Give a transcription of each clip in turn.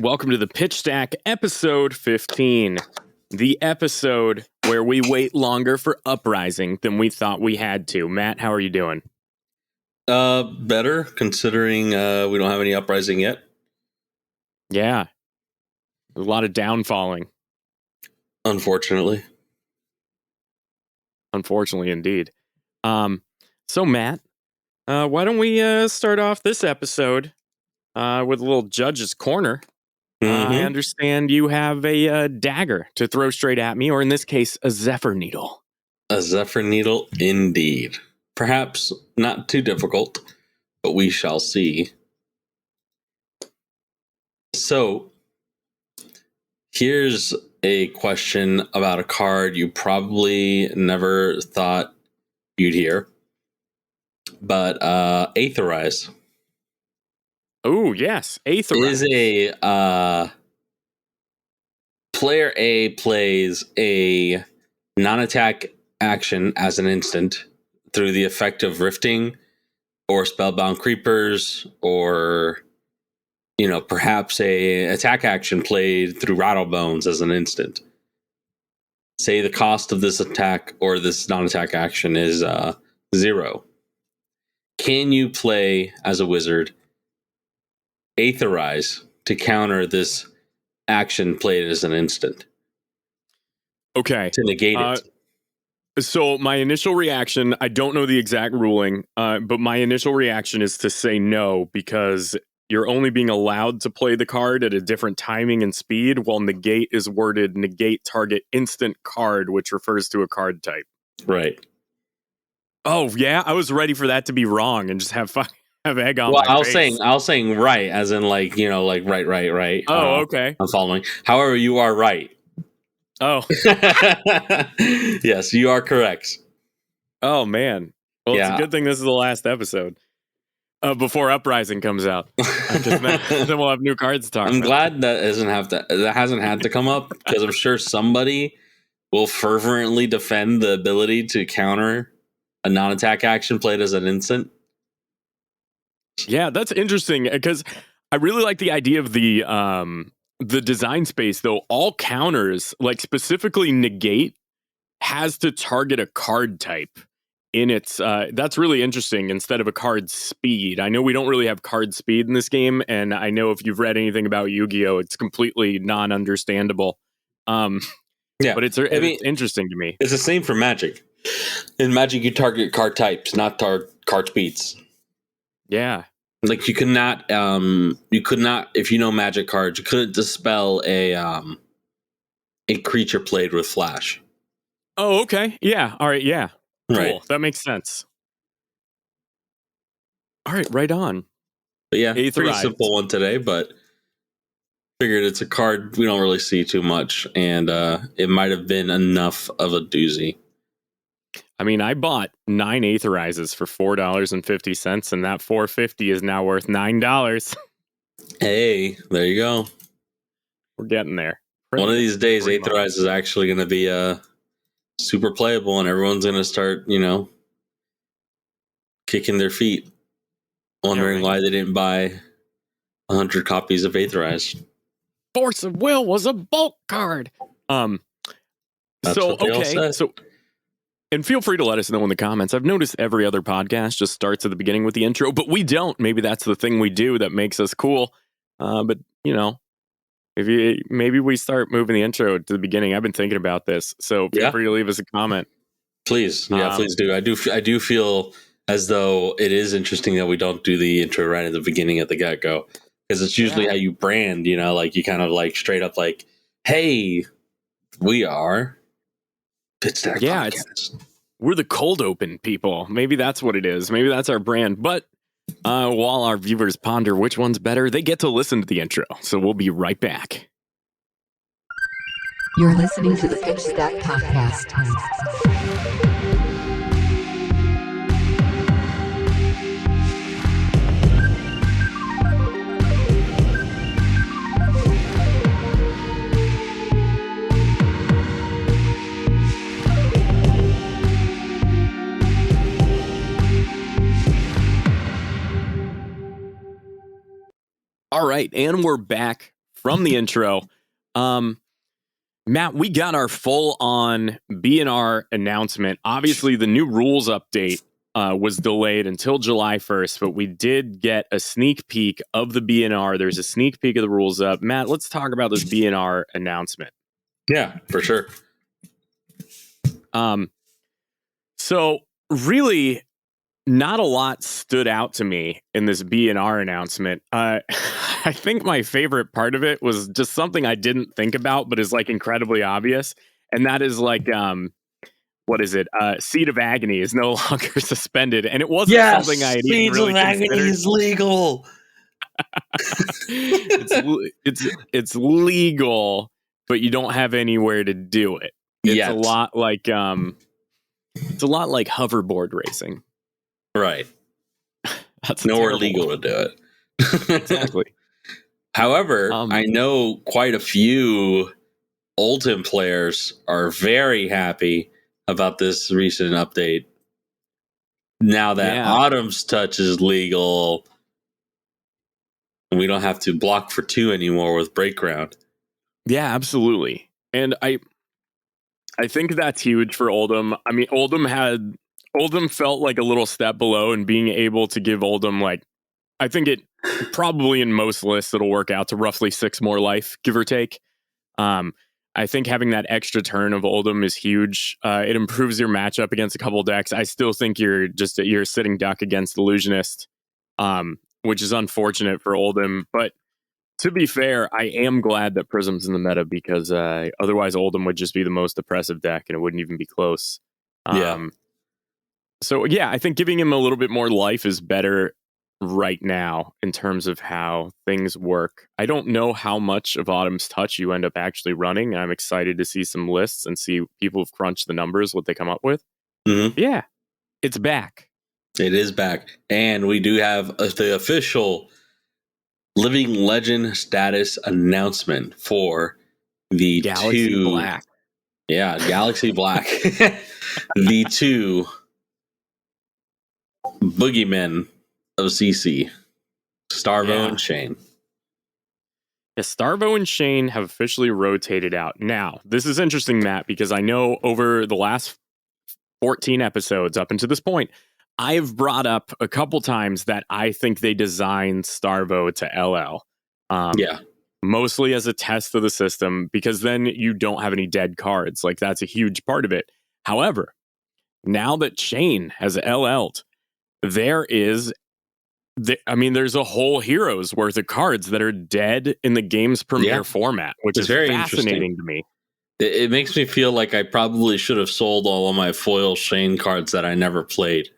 Welcome to the Pitch Stack, episode 15. The episode where we wait longer for Uprising than we thought we had to. Matt, how are you doing? Better, considering we don't have any Uprising yet. Yeah. A lot of downfalling. Unfortunately. Unfortunately, indeed. So, Matt, why don't we start off this episode with a little Judge's Corner? I understand you have a dagger to throw straight at me, or in this case, a Zephyr Needle. A Zephyr Needle, indeed. Perhaps not too difficult, but we shall see. So, here's a question about a card you probably never thought you'd hear. But Aetherize. Oh, yes. Aetherize is a player A plays a non-attack action as an instant through the effect of Rifting or Spellbound Creepers, or perhaps a attack action played through Rattlebones as an instant. Say the cost of this attack or this non-attack action is 0. Can you play as a wizard Aetherize to counter this action played as an instant? Okay. To negate it. So my initial reaction, I don't know the exact ruling, but my initial reaction is to say no, because you're only being allowed to play the card at a different timing and speed, while negate is worded negate target instant card, which refers to a card type. Right. Oh, yeah? I was ready for that to be wrong and just have egg on my face. I was saying right, as in right. Oh, okay. I'm following. However, you are right. Oh. Yes, you are correct. Oh, man. Well, It's a good thing this is the last episode before Uprising comes out. Then we'll have new cards to talk about. I'm glad that hasn't had to come up, because I'm sure somebody will fervently defend the ability to counter a non-attack action played as an instant. Yeah, that's interesting, because I really like the idea of the design space, though. All counters, like specifically negate, has to target a card type in its that's really interesting, instead of a card speed. I know we don't really have card speed in this game, and I know if you've read anything about Yu-Gi-Oh, it's completely non-understandable. But it's interesting to me. It's the same for Magic. In Magic, you target card types, not card speeds. Yeah. Like you could not, if you know Magic cards, you couldn't dispel a creature played with Flash. Oh, okay. Yeah. All right. Yeah. Cool. Right. That makes sense. All right. Right on. But yeah, Aetherize. Pretty simple one today, but figured it's a card we don't really see too much, and it might have been enough of a doozy. I mean, I bought 9 Aetherizes for $4.50, and that $4.50 is now worth $9. Hey, there you go. We're getting there. One of these days, Aetherize is actually going to be super playable, and everyone's going to start, kicking their feet, wondering why they didn't buy 100 copies of Aetherize. Force of Will was a bulk card. That's what they all said. And feel free to let us know in the comments. I've noticed every other podcast just starts at the beginning with the intro, but we don't. Maybe that's the thing we do that makes us cool. But maybe we start moving the intro to the beginning. I've been thinking about this, so feel free to leave us a comment. Please, please do. I do feel as though it is interesting that we don't do the intro right at the beginning at the get-go, because it's usually how you brand. Like you kind of like straight up like, "Hey, we are Pitch Stack Podcast." We're the cold open people. Maybe that's what it is. Maybe that's our brand. But while our viewers ponder which one's better, they get to listen to the intro. So we'll be right back. You're listening to the Pitch Stack Podcast. All right, and we're back from the intro. Matt, we got our full-on BNR announcement. Obviously, the new rules update was delayed until July 1st, but we did get a sneak peek of the BNR. There's a sneak peek of the rules up. Matt, let's talk about this BNR announcement. Yeah, for sure. So really, not a lot stood out to me in this BNR announcement. I think my favorite part of it was just something I didn't think about, but is like incredibly obvious. And that is like, what is it? Seed of Agony is no longer suspended. And it wasn't something I had even really considered. Is legal. it's legal, but you don't have anywhere to do it. It's a lot like hoverboard racing. Right. That's nowhere terrible. legal to do it. Exactly. However, I know quite a few Oldhim players are very happy about this recent update. Now that Autumn's Touch is legal, we don't have to block for 2 anymore with Breakground. Yeah, absolutely. And I think that's huge for Oldhim. I mean, Oldhim felt like a little step below, and being able to give Oldhim, like, I think it probably in most lists it'll work out to roughly 6 more life, give or take. I think having that extra turn of Oldhim is huge. It improves your matchup against a couple decks. I still think you're a sitting duck against Illusionist, which is unfortunate for Oldhim. But to be fair, I am glad that Prism's in the meta, because otherwise Oldhim would just be the most oppressive deck and it wouldn't even be close. So yeah, I think giving him a little bit more life is better right now in terms of how things work. I don't know how much of Autumn's Touch you end up actually running. I'm excited to see some lists and see people who've crunched the numbers, what they come up with. Mm-hmm. Yeah, it's back. It is back. And we do have the official Living Legend status announcement for the Galaxy Black. Yeah, Galaxy Black. The 2 boogeymen of CC, Starvo and Shane. Yeah, Starvo and Shane have officially rotated out. Now, this is interesting, Matt, because I know over the last 14 episodes up until this point, I've brought up a couple times that I think they designed Starvo to LL. Mostly as a test of the system, because then you don't have any dead cards. Like, that's a huge part of it. However, now that Shane has LL'd, there's a whole hero's worth of cards that are dead in the game's premiere format, which is very fascinating to me. It makes me feel like I probably should have sold all of my foil Shane cards that I never played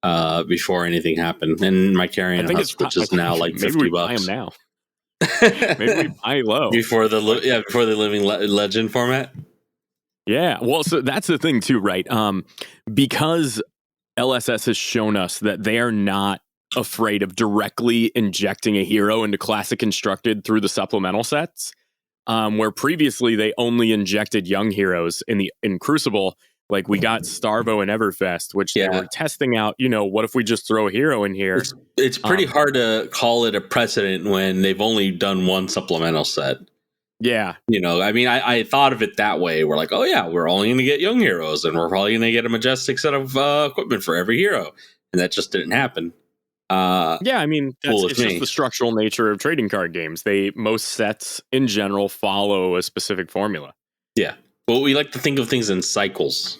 before anything happened. And my carrying husk, which is now like $50. Maybe we buy them now. Maybe we buy low before the Living Legend format. Yeah, well, so that's the thing too, right? Because LSS has shown us that they are not afraid of directly injecting a hero into Classic Constructed through the supplemental sets, where previously they only injected young heroes in Crucible. Like, we got Starvo and Everfest, which they were testing out. What if we just throw a hero in here? It's pretty hard to call it a precedent when they've only done one supplemental set. Yeah. I mean, I thought of it that way. We're like, oh yeah, we're only going to get young heroes, and we're probably going to get a majestic set of equipment for every hero. And that just didn't happen. I mean, it's just the structural nature of trading card games. Most sets in general follow a specific formula. Yeah. But we like to think of things in cycles.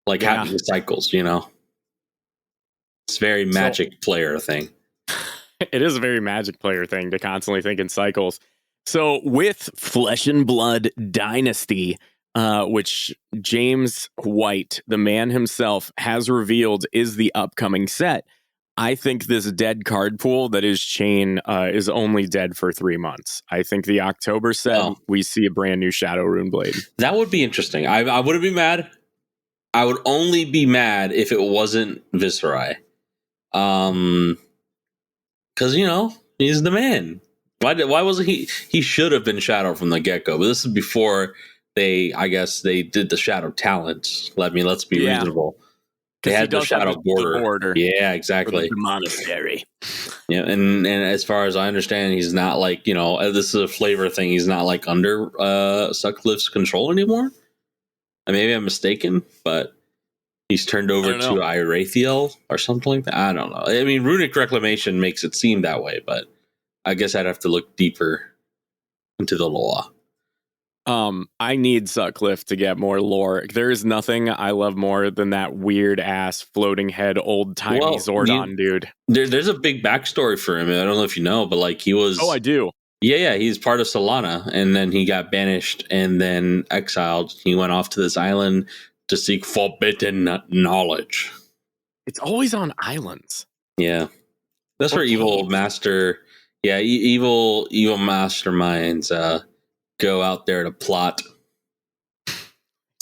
Like having cycles, It's very Magic player thing. It is a very Magic player thing to constantly think in cycles. So with Flesh and Blood Dynasty, which James White, the man himself, has revealed is the upcoming set, I think this dead card pool that is Chain is only dead for 3 months. I think the October set, we see a brand new Shadow Rune Blade. That would be interesting. I wouldn't be mad. I would only be mad if it wasn't Viserai. Because, he's the man. Why wasn't he? He should have been Shadow from the get-go. But this is before they did the Shadow talent. Let's be reasonable. They had the shadow border. border. Yeah, The exactly. monastery. Yeah, and as far as I understand, he's not like, this is a flavor thing. He's not like under Sutcliffe's control anymore. Maybe I'm mistaken, but he's turned over to Irathiel or something like that. I don't know. I mean, Runic Reclamation makes it seem that way, but I guess I'd have to look deeper into the lore. I need Sutcliffe to get more lore. There is nothing I love more than that weird ass floating head old timey Zordon dude. There's a big backstory for him. I don't know if you know, but like he was. Oh, I do. Yeah, he's part of Solana, and then he got banished and then exiled. He went off to this island to seek forbidden knowledge. It's always on islands. Yeah, that's where evil master. Yeah, evil masterminds go out there to plot.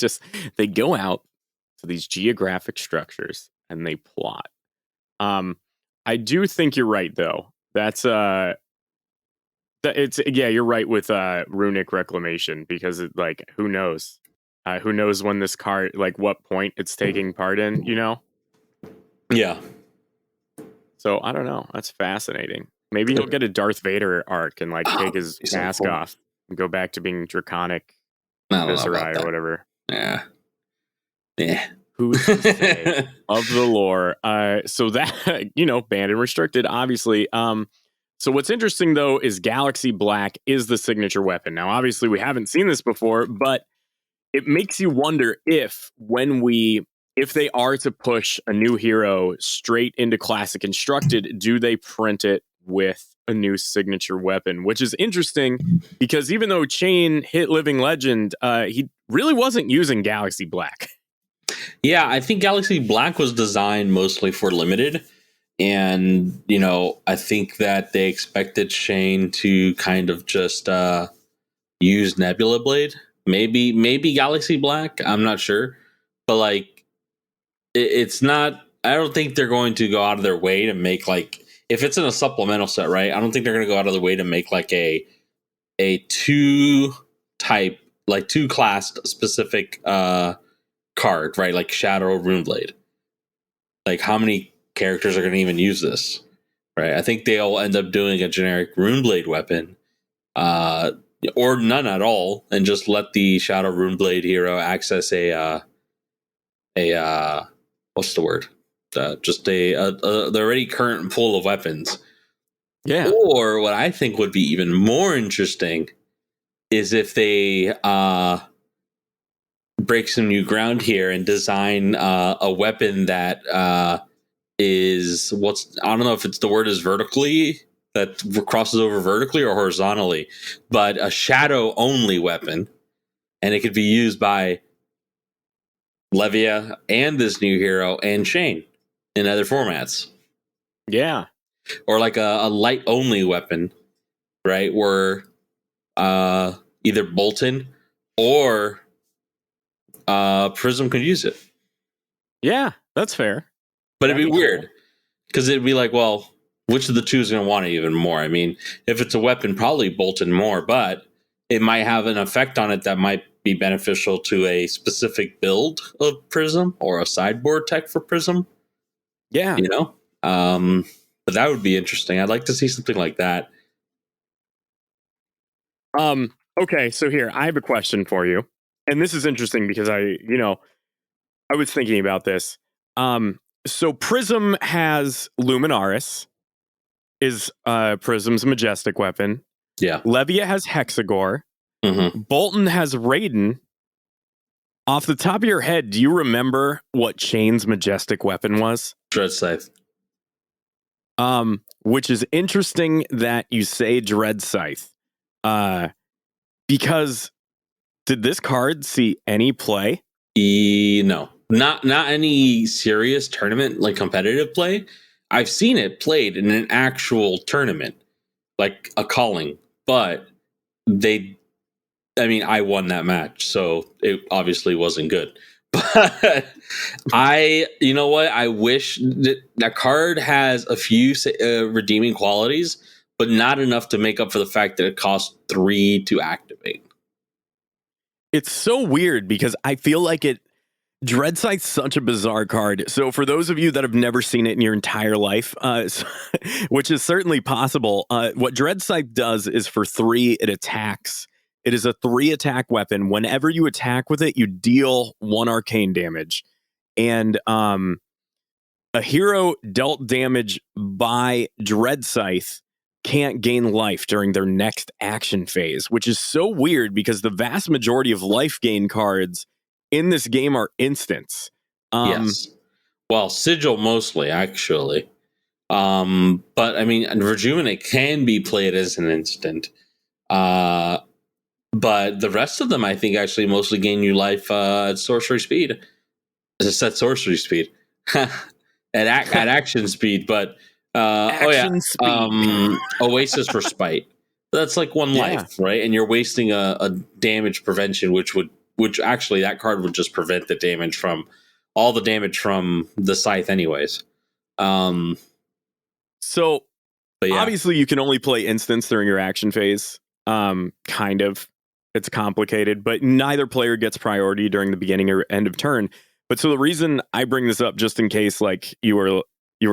Just they go out to these geographic structures and they plot. I do think you're right though. That's you're right with Runic Reclamation, because it, like, who knows when this card, like what point it's taking part in, Yeah. So I don't know. That's fascinating. Maybe he'll get a Darth Vader arc and like take his mask off and go back to being Draconic Viserai or whatever. Yeah. Who's to say of the lore? So that banned and restricted, obviously. So what's interesting though is Galaxy Black is the signature weapon. Now, obviously, we haven't seen this before, but it makes you wonder if they are to push a new hero straight into Classic Constructed, do they print it with a new signature weapon? Which is interesting because even though Chain hit Living Legend, he really wasn't using Galaxy Black. Yeah, I think Galaxy Black was designed mostly for limited. And, I think that they expected Shane to kind of just use Nebula Blade. Maybe Galaxy Black. I'm not sure. But, like, it's not... I don't think they're going to go out of their way to make, like... If it's in a supplemental set, right? I don't think they're going to go out of the way to make, like, a two-type, like, two-class specific card, right? Like Shadow Runeblade. Like, how many characters are going to even use this, right? I think they'll end up doing a generic Runeblade weapon, or none at all, and just let the Shadow Runeblade hero access a what's the word? Just the already current pool of weapons. Yeah. Or what I think would be even more interesting is if they break some new ground here and design a weapon that is I don't know if it's the word is vertically, that crosses over vertically or horizontally, but a shadow only weapon, and it could be used by Levia and this new hero and Shane in other formats. Yeah. Or like a light only weapon, right? Where either Bolton or Prism could use it. Yeah, that's fair. But it'd be weird because it'd be like, well, which of the two is going to want it even more? I mean, if it's a weapon, probably Bolton more, but it might have an effect on it that might be beneficial to a specific build of Prism or a sideboard tech for Prism. Yeah. But that would be interesting. I'd like to see something like that. Okay, so here, I have a question for you. And this is interesting because I was thinking about this. So Prism has Luminaris, is Prism's majestic weapon. Yeah. Levia has Hexagore. Mm-hmm. Bolton has Raiden. Off the top of your head, do you remember what Chain's majestic weapon was? Dread Scythe. Which is interesting that you say Dread Scythe. Because did this card see any play? No. Not any serious tournament, like competitive play. I've seen it played in an actual tournament, like a calling, but I won that match, so it obviously wasn't good. But you know what? I wish that card has a few redeeming qualities, but not enough to make up for the fact that it costs 3 to activate. It's so weird because I feel like Dreadsight's such a bizarre card. So for those of you that have never seen it in your entire life, which is certainly possible, what Dreadsight does is for 3, it attacks. It is a 3 attack weapon. Whenever you attack with it, you deal 1 arcane damage. And a hero dealt damage by Dreadscythe can't gain life during their next action phase, which is so weird because the vast majority of life gain cards in this game are instants. Yes. Well, Sigil mostly, actually. But I mean, Rejuvenate can be played as an instant. But the rest of them, I think, actually mostly gain you life at sorcery speed. Set sorcery speed. at action speed, but Speed. Oasis Respite. That's like 1 life, right? And you're wasting a damage prevention, which actually that card would just prevent the damage from all the damage from the scythe, anyways. So obviously you can only play instants during your action phase. Kind of. It's complicated, but neither player gets priority during the beginning or end of turn. But so the reason I bring this up, just in case, like you were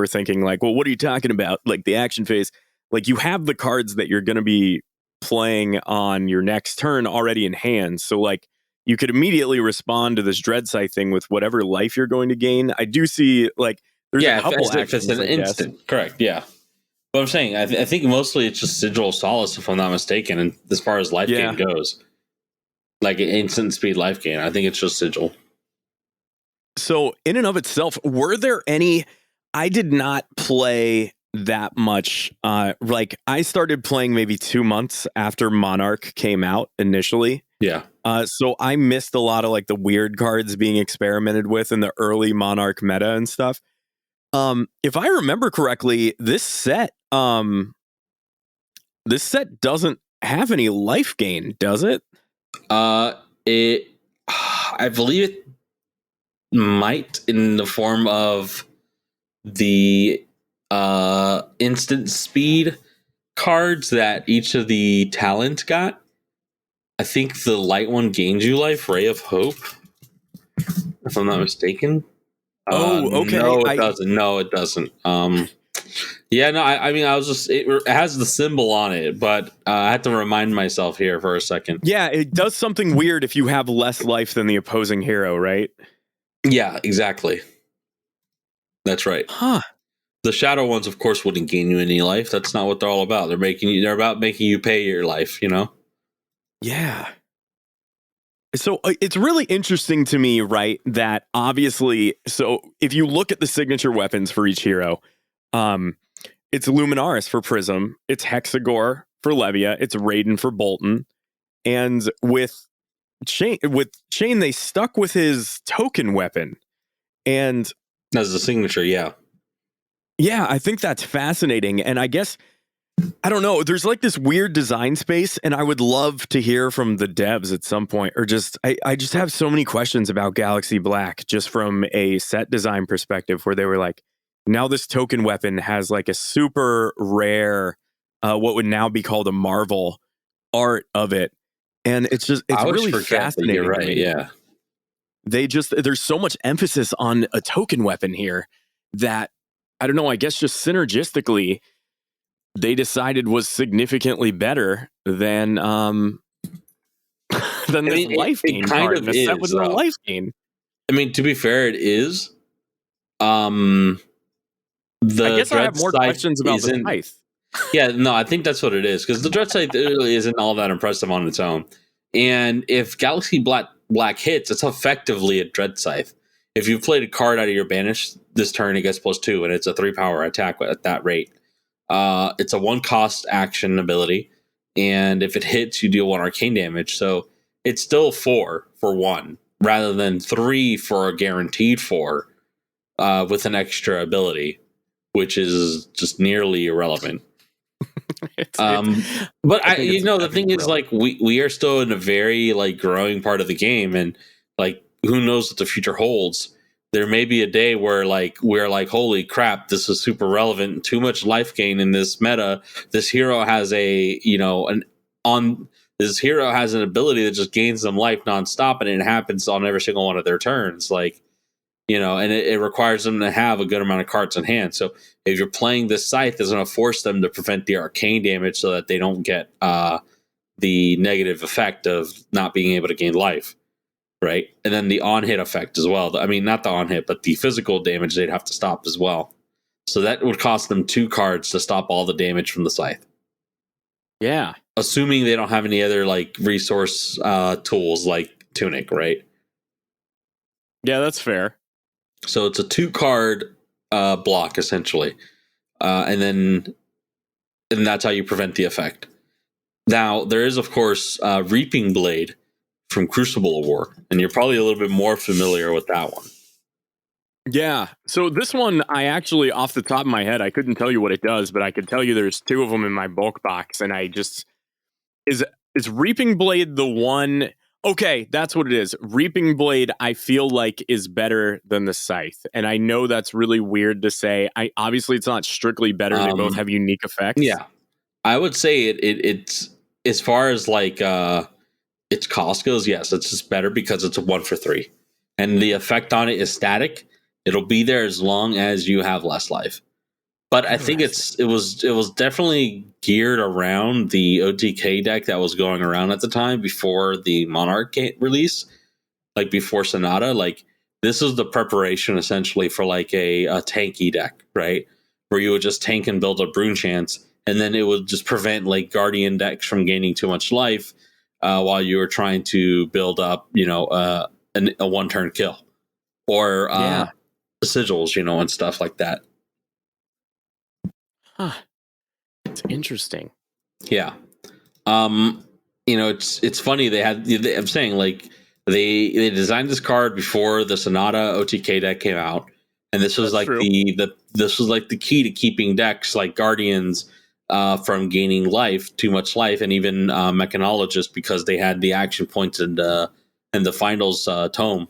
thinking, like, well, what are you talking about? Like the action phase, like you have the cards that you're going to be playing on your next turn already in hand. So like you could immediately respond to this Dreadsight thing with whatever life you're going to gain. I do see like there's a couple if it's an instant, correct? Yeah. But I'm saying I think mostly it's just Sigil of Solace, if I'm not mistaken, and as far as life gain goes, like an instant speed life gain, I think it's just Sigil. So in and of itself, were there any? I did not play that much. Like I started playing maybe 2 months after Monarch came out initially. Yeah. So I missed a lot of like the weird cards being experimented with in the early Monarch meta and stuff. If I remember correctly, this set doesn't have any life gain, does it? I believe it might, in the form of the instant speed cards that each of the talents got. I think the light one gains you life, Ray of Hope, if I'm not mistaken. Okay. No, it doesn't. No, it doesn't. Yeah, no, I mean, I was just, it has the symbol on it, but I had to remind myself here for a second. Yeah, it does something weird if you have less life than the opposing hero, right? Yeah, exactly. That's right. Huh. The shadow ones, of course, wouldn't gain you any life. That's not what they're all about. They're about making you pay your life, you know? Yeah. So it's really interesting to me, right, that obviously, so if you look at the signature weapons for each hero, it's Luminaris for Prism, it's Hexagore for Levia, it's Raiden for Bolton, and with Chain, they stuck with his token weapon, and as the signature, yeah, I think that's fascinating, and I guess, I don't know, there's like this weird design space, and I would love to hear from the devs at some point, or just, I just have so many questions about Galaxy Black, just from a set design perspective, where they were like, now this token weapon has like a super rare, what would now be called a Marvel art of it. And it's really fascinating. You're right, yeah. There's so much emphasis on a token weapon here that, I don't know, I guess just synergistically, they decided was significantly better than this life gain kind card. Of is, that was a life gain. I mean, to be fair, it is. I guess I have more questions about the scythe. Yeah, no, I think that's what it is, because the Dreadsight really isn't all that impressive on its own. And if Galaxy Black hits, it's effectively a Dreadsight. If you've played a card out of your banish this turn, it gets +2, and it's a 3-power attack at that rate. It's a 1-cost action ability, and if it hits, you deal 1 arcane damage. So it's still 4 for 1, rather than 3 for a guaranteed 4 with an extra ability, which is just nearly irrelevant. But the thing is, like, we are still in a very like growing part of the game, and like who knows what the future holds. There may be a day where like we're like, holy crap, this is super relevant, too much life gain in this meta. This hero has a on this hero has an ability that just gains them life nonstop, and it happens on every single one of their turns. Like, and it requires them to have a good amount of cards in hand. So if you're playing this Scythe, it's going to force them to prevent the arcane damage so that they don't get the negative effect of not being able to gain life, right? And then the on-hit effect as well. I mean, not the on-hit, but the physical damage they'd have to stop as well. So that would cost them 2 cards to stop all the damage from the Scythe. Yeah. Assuming they don't have any other like resource tools like Tunic, right? Yeah, that's fair. So it's a 2-card block essentially, and that's how you prevent the effect. Now there is, of course, Reaping Blade from Crucible of War, and you're probably a little bit more familiar with that one. Yeah. So this one, I actually, off the top of my head, I couldn't tell you what it does, but I could tell you there's 2 of them in my bulk box, and I just is Reaping Blade the one. Okay, that's what it is. Reaping Blade, I feel like, is better than the Scythe. And I know that's really weird to say. Obviously, it's not strictly better. They both have unique effects. Yeah. I would say it's as far as like its cost goes, yes, it's just better because it's a 1 for 3. And the effect on it is static. It'll be there as long as you have less life. But I think it was definitely geared around the OTK deck that was going around at the time before the Monarch release, like before Sonata. Like, this is the preparation essentially for like a tanky deck, right? Where you would just tank and build a Brune Chance, and then it would just prevent like Guardian decks from gaining too much life while you were trying to build up, a 1-turn kill or sigils, and stuff like that. Huh. It's interesting. Yeah. It's funny I'm saying like they designed this card before the Sonata OTK deck came out, and this was like this was like the key to keeping decks like Guardians from gaining too much life, and even Mechanologist, because they had the action points in the finals tome,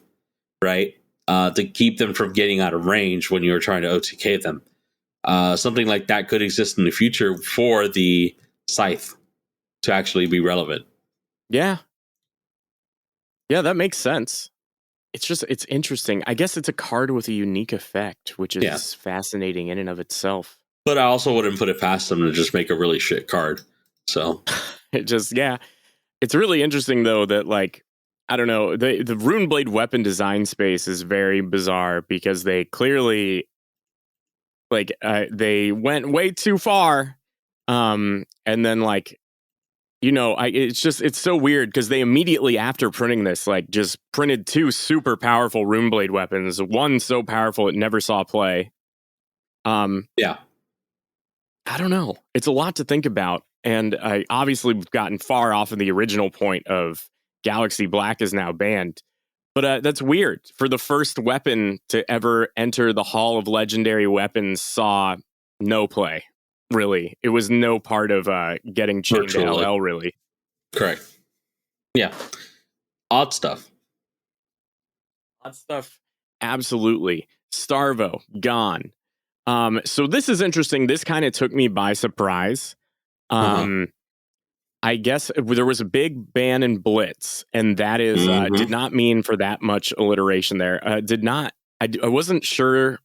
right? To keep them from getting out of range when you were trying to OTK them. Something like that could exist in the future for the Scythe to actually be relevant. Yeah. Yeah, that makes sense. It's interesting. I guess it's a card with a unique effect, which is fascinating in and of itself. But I also wouldn't put it past them to just make a really shit card. So it's really interesting though that, like, I don't know, the Runeblade weapon design space is very bizarre because they clearly they went way too far, and then it's so weird because they immediately after printing this just printed 2 super powerful Runeblade weapons, one so powerful it never saw play. I don't know, it's a lot to think about, and obviously we've gotten far off of the original point of Galaxy Black is now banned. But that's weird. For the first weapon to ever enter the Hall of Legendary Weapons saw no play, really. It was no part of getting chained to LL, really. Correct. Yeah. Odd stuff. Absolutely. Starvo, gone. So this is interesting. This kind of took me by surprise. I guess there was a big ban in Blitz, and that is did not mean for that much alliteration there. I wasn't sure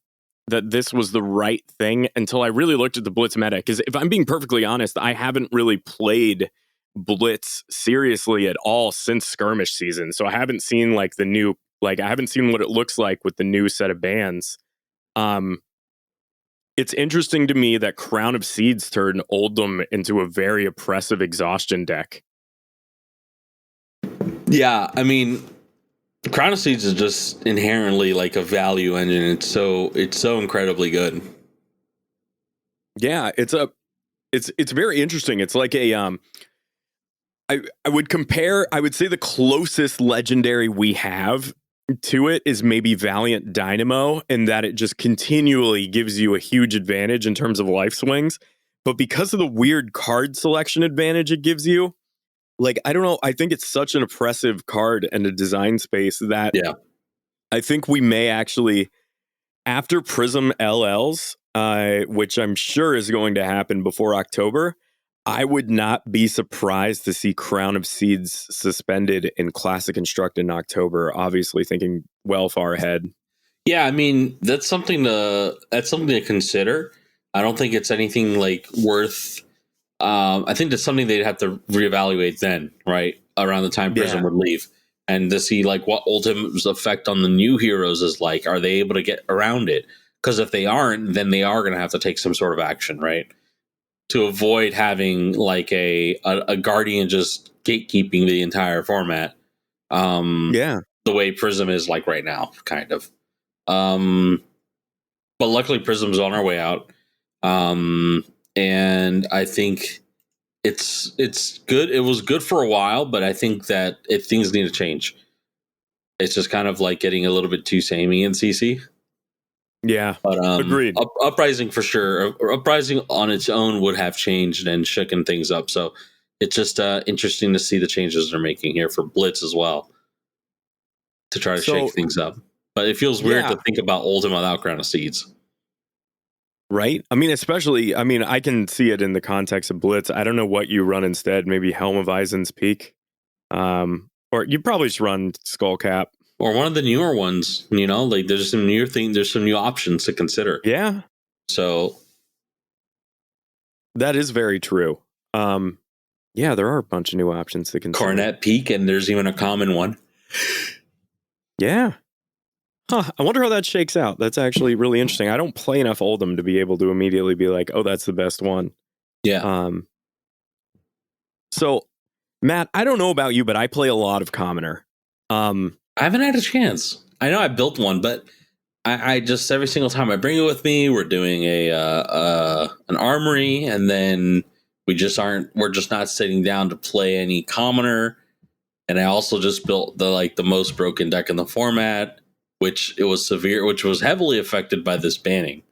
that this was the right thing until I really looked at the Blitz meta. Because if I'm being perfectly honest, I haven't really played Blitz seriously at all since Skirmish season. So I haven't seen I haven't seen what it looks like with the new set of bans. It's interesting to me that Crown of Seeds turned Oldham into a very oppressive exhaustion deck. Yeah, I mean, Crown of Seeds is just inherently like a value engine. It's so incredibly good. Yeah, it's very interesting. It's like a I would say the closest legendary we have to it is maybe Valiant Dynamo, in that it just continually gives you a huge advantage in terms of life swings. But because of the weird card selection advantage it gives you, I don't know, I think it's such an oppressive card and a design space that I think we may actually, after Prism LLs, which I'm sure is going to happen before October, I would not be surprised to see Crown of Seeds suspended in Classic Construct in October, obviously thinking well far ahead. Yeah, I mean that's something to consider. I don't think it's anything like worth. I think that's something they'd have to reevaluate then, right around the time Prism would leave, and to see like what Ultimate's effect on the new heroes is like. Are they able to get around it? Because if they aren't, then they are going to have to take some sort of action, right, to avoid having like a guardian just gatekeeping the entire format. The way Prism is like right now, kind of. But luckily Prism's on our way out. And I think it's good. It was good for a while, but I think that if things need to change, it's just kind of like getting a little bit too samey in CC. Yeah, but agreed. Uprising for sure. Uprising on its own would have changed and shooken things up. So it's just interesting to see the changes they're making here for Blitz as well to try to shake things up. But it feels weird to think about Ultima without Crown of Seeds. Right? I mean, especially, I can see it in the context of Blitz. I don't know what you run instead. Maybe Helm of Eisen's Peak. Or you probably just run Skullcap. Or one of the newer ones, like there's some new things, there's some new options to consider. Yeah. So that is very true. Yeah, there are a bunch of new options to consider. Coronet Peak, and there's even a common one. Yeah. Huh. I wonder how that shakes out. That's actually really interesting. I don't play enough Oldhim to be able to immediately be like, oh, that's the best one. Yeah. So, Matt, I don't know about you, but I play a lot of Commoner. I haven't had a chance. I know I built one, but I just every single time I bring it with me, we're doing an armory, and then we're just not sitting down to play any Commoner. And I also just built the most broken deck in the format, which was heavily affected by this banning.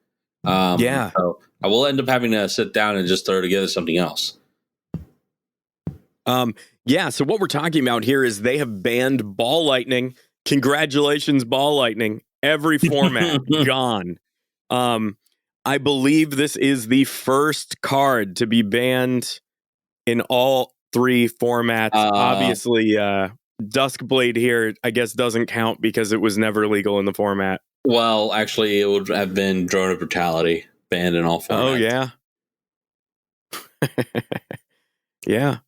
So I will end up having to sit down and just throw together something else. Yeah, so what we're talking about here is they have banned Ball Lightning. Congratulations, Ball Lightning. Every format gone. I believe this is the first card to be banned in all three formats. Obviously, Duskblade here, I guess, doesn't count because it was never legal in the format. Well, actually, it would have been Drone of Brutality banned in all formats. Oh, yeah. Yeah.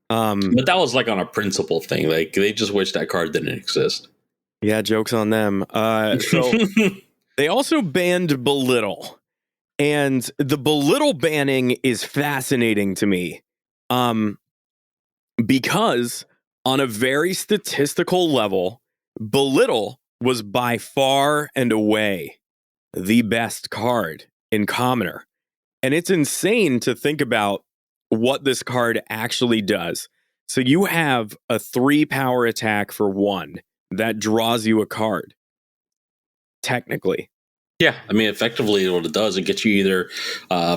But that was like on a principle thing. Like they just wish that card didn't exist. Yeah, joke's on them. So they also banned Belittle. And the Belittle banning is fascinating to me. Because on a very statistical level, Belittle was by far and away the best card in Commoner. And it's insane to think about what this card actually does. So you have a 3-power attack for 1 that draws you a card. Technically. Yeah, I mean, effectively what it does, it gets you either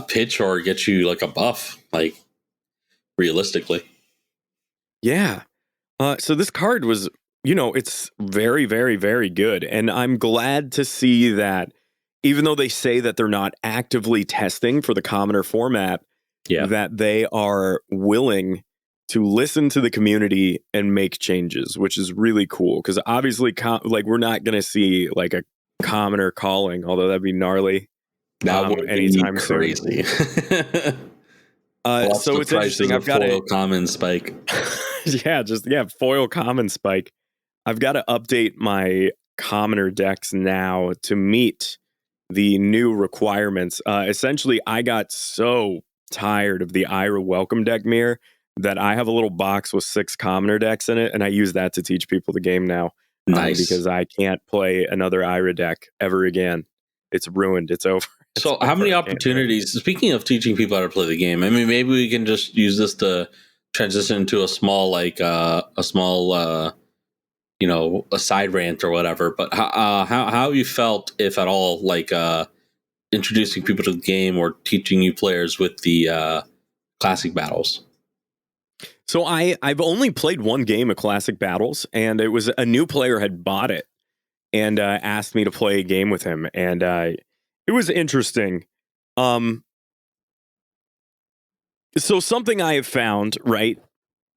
pitch or gets you like a buff, like realistically. Yeah. So this card was, it's very, very, very good. And I'm glad to see that even though they say that they're not actively testing for the Commoner format, that they are willing to listen to the community and make changes, which is really cool. Because obviously, we're not going to see like a Commoner calling, although that'd be gnarly. That would anytime be crazy. So it's interesting. I've got foil common spike. Foil common spike. I've got to update my Commoner decks now to meet the new requirements. Essentially, I got so tired of the Ira Welcome deck mirror that I have a little box with 6 Commoner decks in it, and I use that to teach people the game now. Nice. Because I can't play another Ira deck ever again. It's ruined. It's over. So how many opportunities, speaking of teaching people how to play the game, I mean, maybe we can just use this to transition into a small, a side rant or whatever. But how you felt, if at all, like introducing people to the game or teaching new players with the classic battles? So I've only played one game of Classic Battles, and it was a new player had bought it and asked me to play a game with him, and it was interesting. So something I have found, right,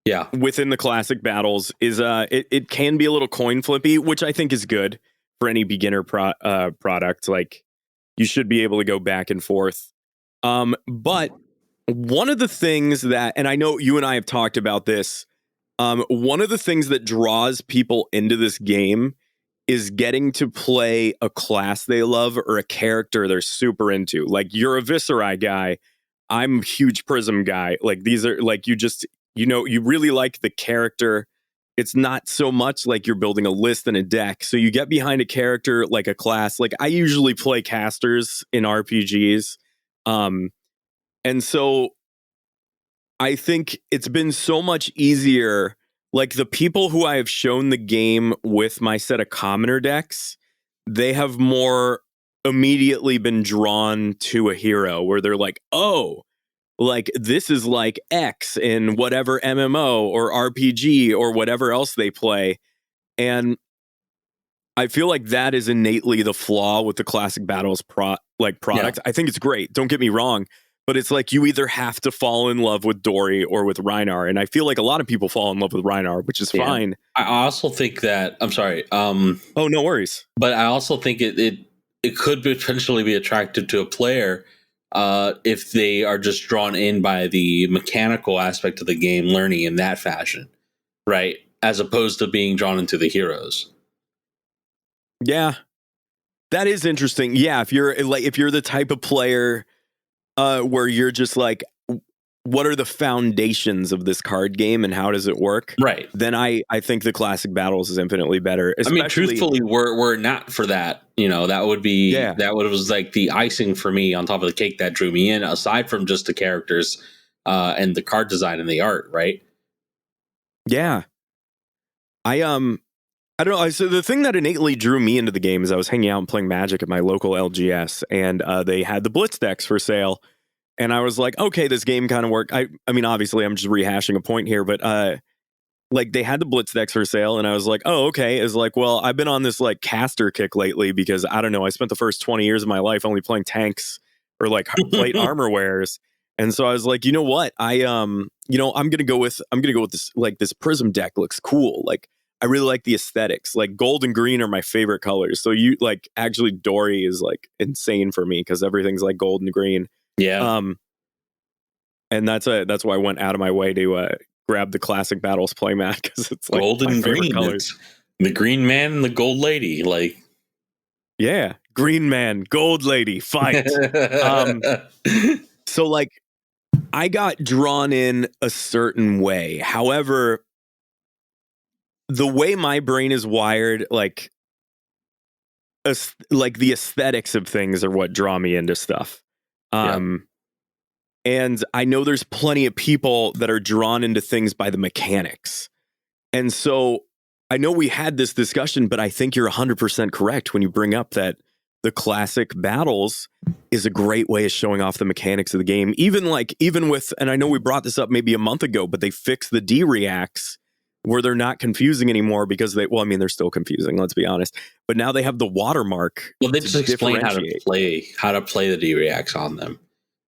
Yeah. within the classic battles is it can be a little coin flippy, which I think is good for any beginner product. Like you should be able to go back and forth. But one of the things that, and I know you and I have talked about this, one of the things that draws people into this game is getting to play a class they love or a character they're super into. Like you're a Visceri guy. I'm a huge Prism guy. Like these are like you really like the character. It's not so much like you're building a list and a deck. So you get behind a character like a class. Like I usually play casters in RPGs. And so I think it's been so much easier. Like the people who I have shown the game with my set of commoner decks, they have more immediately been drawn to a hero where they're like, oh, like this is like X in whatever MMO or RPG or whatever else they play. And I feel like that is innately the flaw with the classic battles product. Yeah. I think it's great. Don't get me wrong. But it's like you either have to fall in love with Dory or with Rhinar. And I feel like a lot of people fall in love with Rhinar, which is fine. I also think that I'm sorry. Oh, no worries. But I also think it could potentially be attractive to a player if they are just drawn in by the mechanical aspect of the game, learning in that fashion, right? As opposed to being drawn into the heroes. Yeah, that is interesting. Yeah, if you're the type of player where you're just like, what are the foundations of this card game and how does it work? Right. Then I think the classic battles is infinitely better. I mean, truthfully, we're not for that. That would be that was like the icing for me on top of the cake that drew me in. Aside from just the characters and the card design and the art, right? Yeah. I don't know. So the thing that innately drew me into the game is I was hanging out and playing Magic at my local LGS, and they had the Blitz decks for sale. And I was like, okay, this game kind of worked. I mean, obviously, I'm just rehashing a point here, but like they had the Blitz decks for sale, and I was like, oh, okay. It's like, well, I've been on this like caster kick lately because I don't know. I spent the first 20 years of my life only playing tanks or like plate armor wares, and so I was like, you know what? I'm gonna go with this, like this Prism deck looks cool. Like I really like the aesthetics. Like gold and green are my favorite colors. So actually Dory is like insane for me because everything's like gold and green. Yeah. And that's why I went out of my way to grab the classic battles playmat because it's like gold and green colors. The green man and the gold lady, like yeah, green man, gold lady, fight. So like I got drawn in a certain way. However, the way my brain is wired, like the aesthetics of things are what draw me into stuff. And I know there's plenty of people that are drawn into things by the mechanics. And so I know we had this discussion, but I think you're 100% correct when you bring up that the classic battles is a great way of showing off the mechanics of the game. Even with, and I know we brought this up maybe a month ago, but they fixed the D-reacts where they're not confusing anymore because they're still confusing, let's be honest. But now they have the watermark. Well, they just explain how to play the D-reacts on them.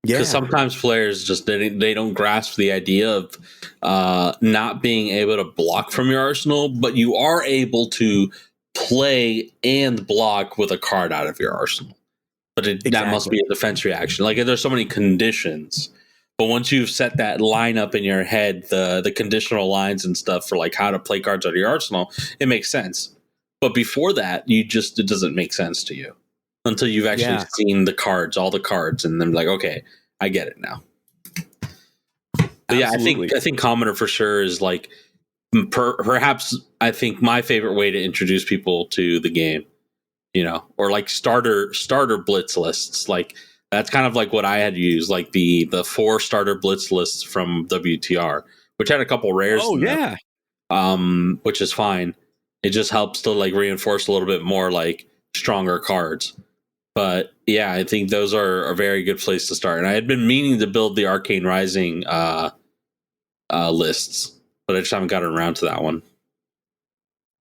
Yeah. Because sometimes players just they don't grasp the idea of not being able to block from your arsenal, but you are able to play and block with a card out of your arsenal. But that must be a defense reaction. Like there's so many conditions. But once you've set that line up in your head, the conditional lines and stuff for like how to play cards out of your arsenal, it makes sense. But before that, it doesn't make sense to you until you've actually seen all the cards, and then like, okay, I get it now. But yeah, I think Commoner for sure is like perhaps I think my favorite way to introduce people to the game, or like starter blitz lists. Like that's kind of like what I had used, like the 4 starter blitz lists from WTR, which had a couple rares. Oh yeah. Which is fine. It just helps to like reinforce a little bit more like stronger cards. But yeah, I think those are a very good place to start. And I had been meaning to build the Arcane Rising lists, but I just haven't gotten around to that one.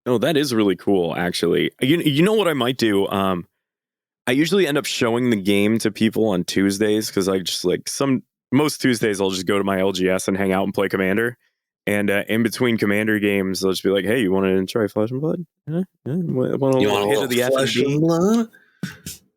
Oh, that is really cool, actually. You know what I might do? I usually end up showing the game to people on Tuesdays because I just like most Tuesdays I'll just go to my LGS and hang out and play Commander. And in between Commander games, they'll just be like, "Hey, you want to try Flesh and Blood? Want a little hit of the Flesh F&B?" and Blood?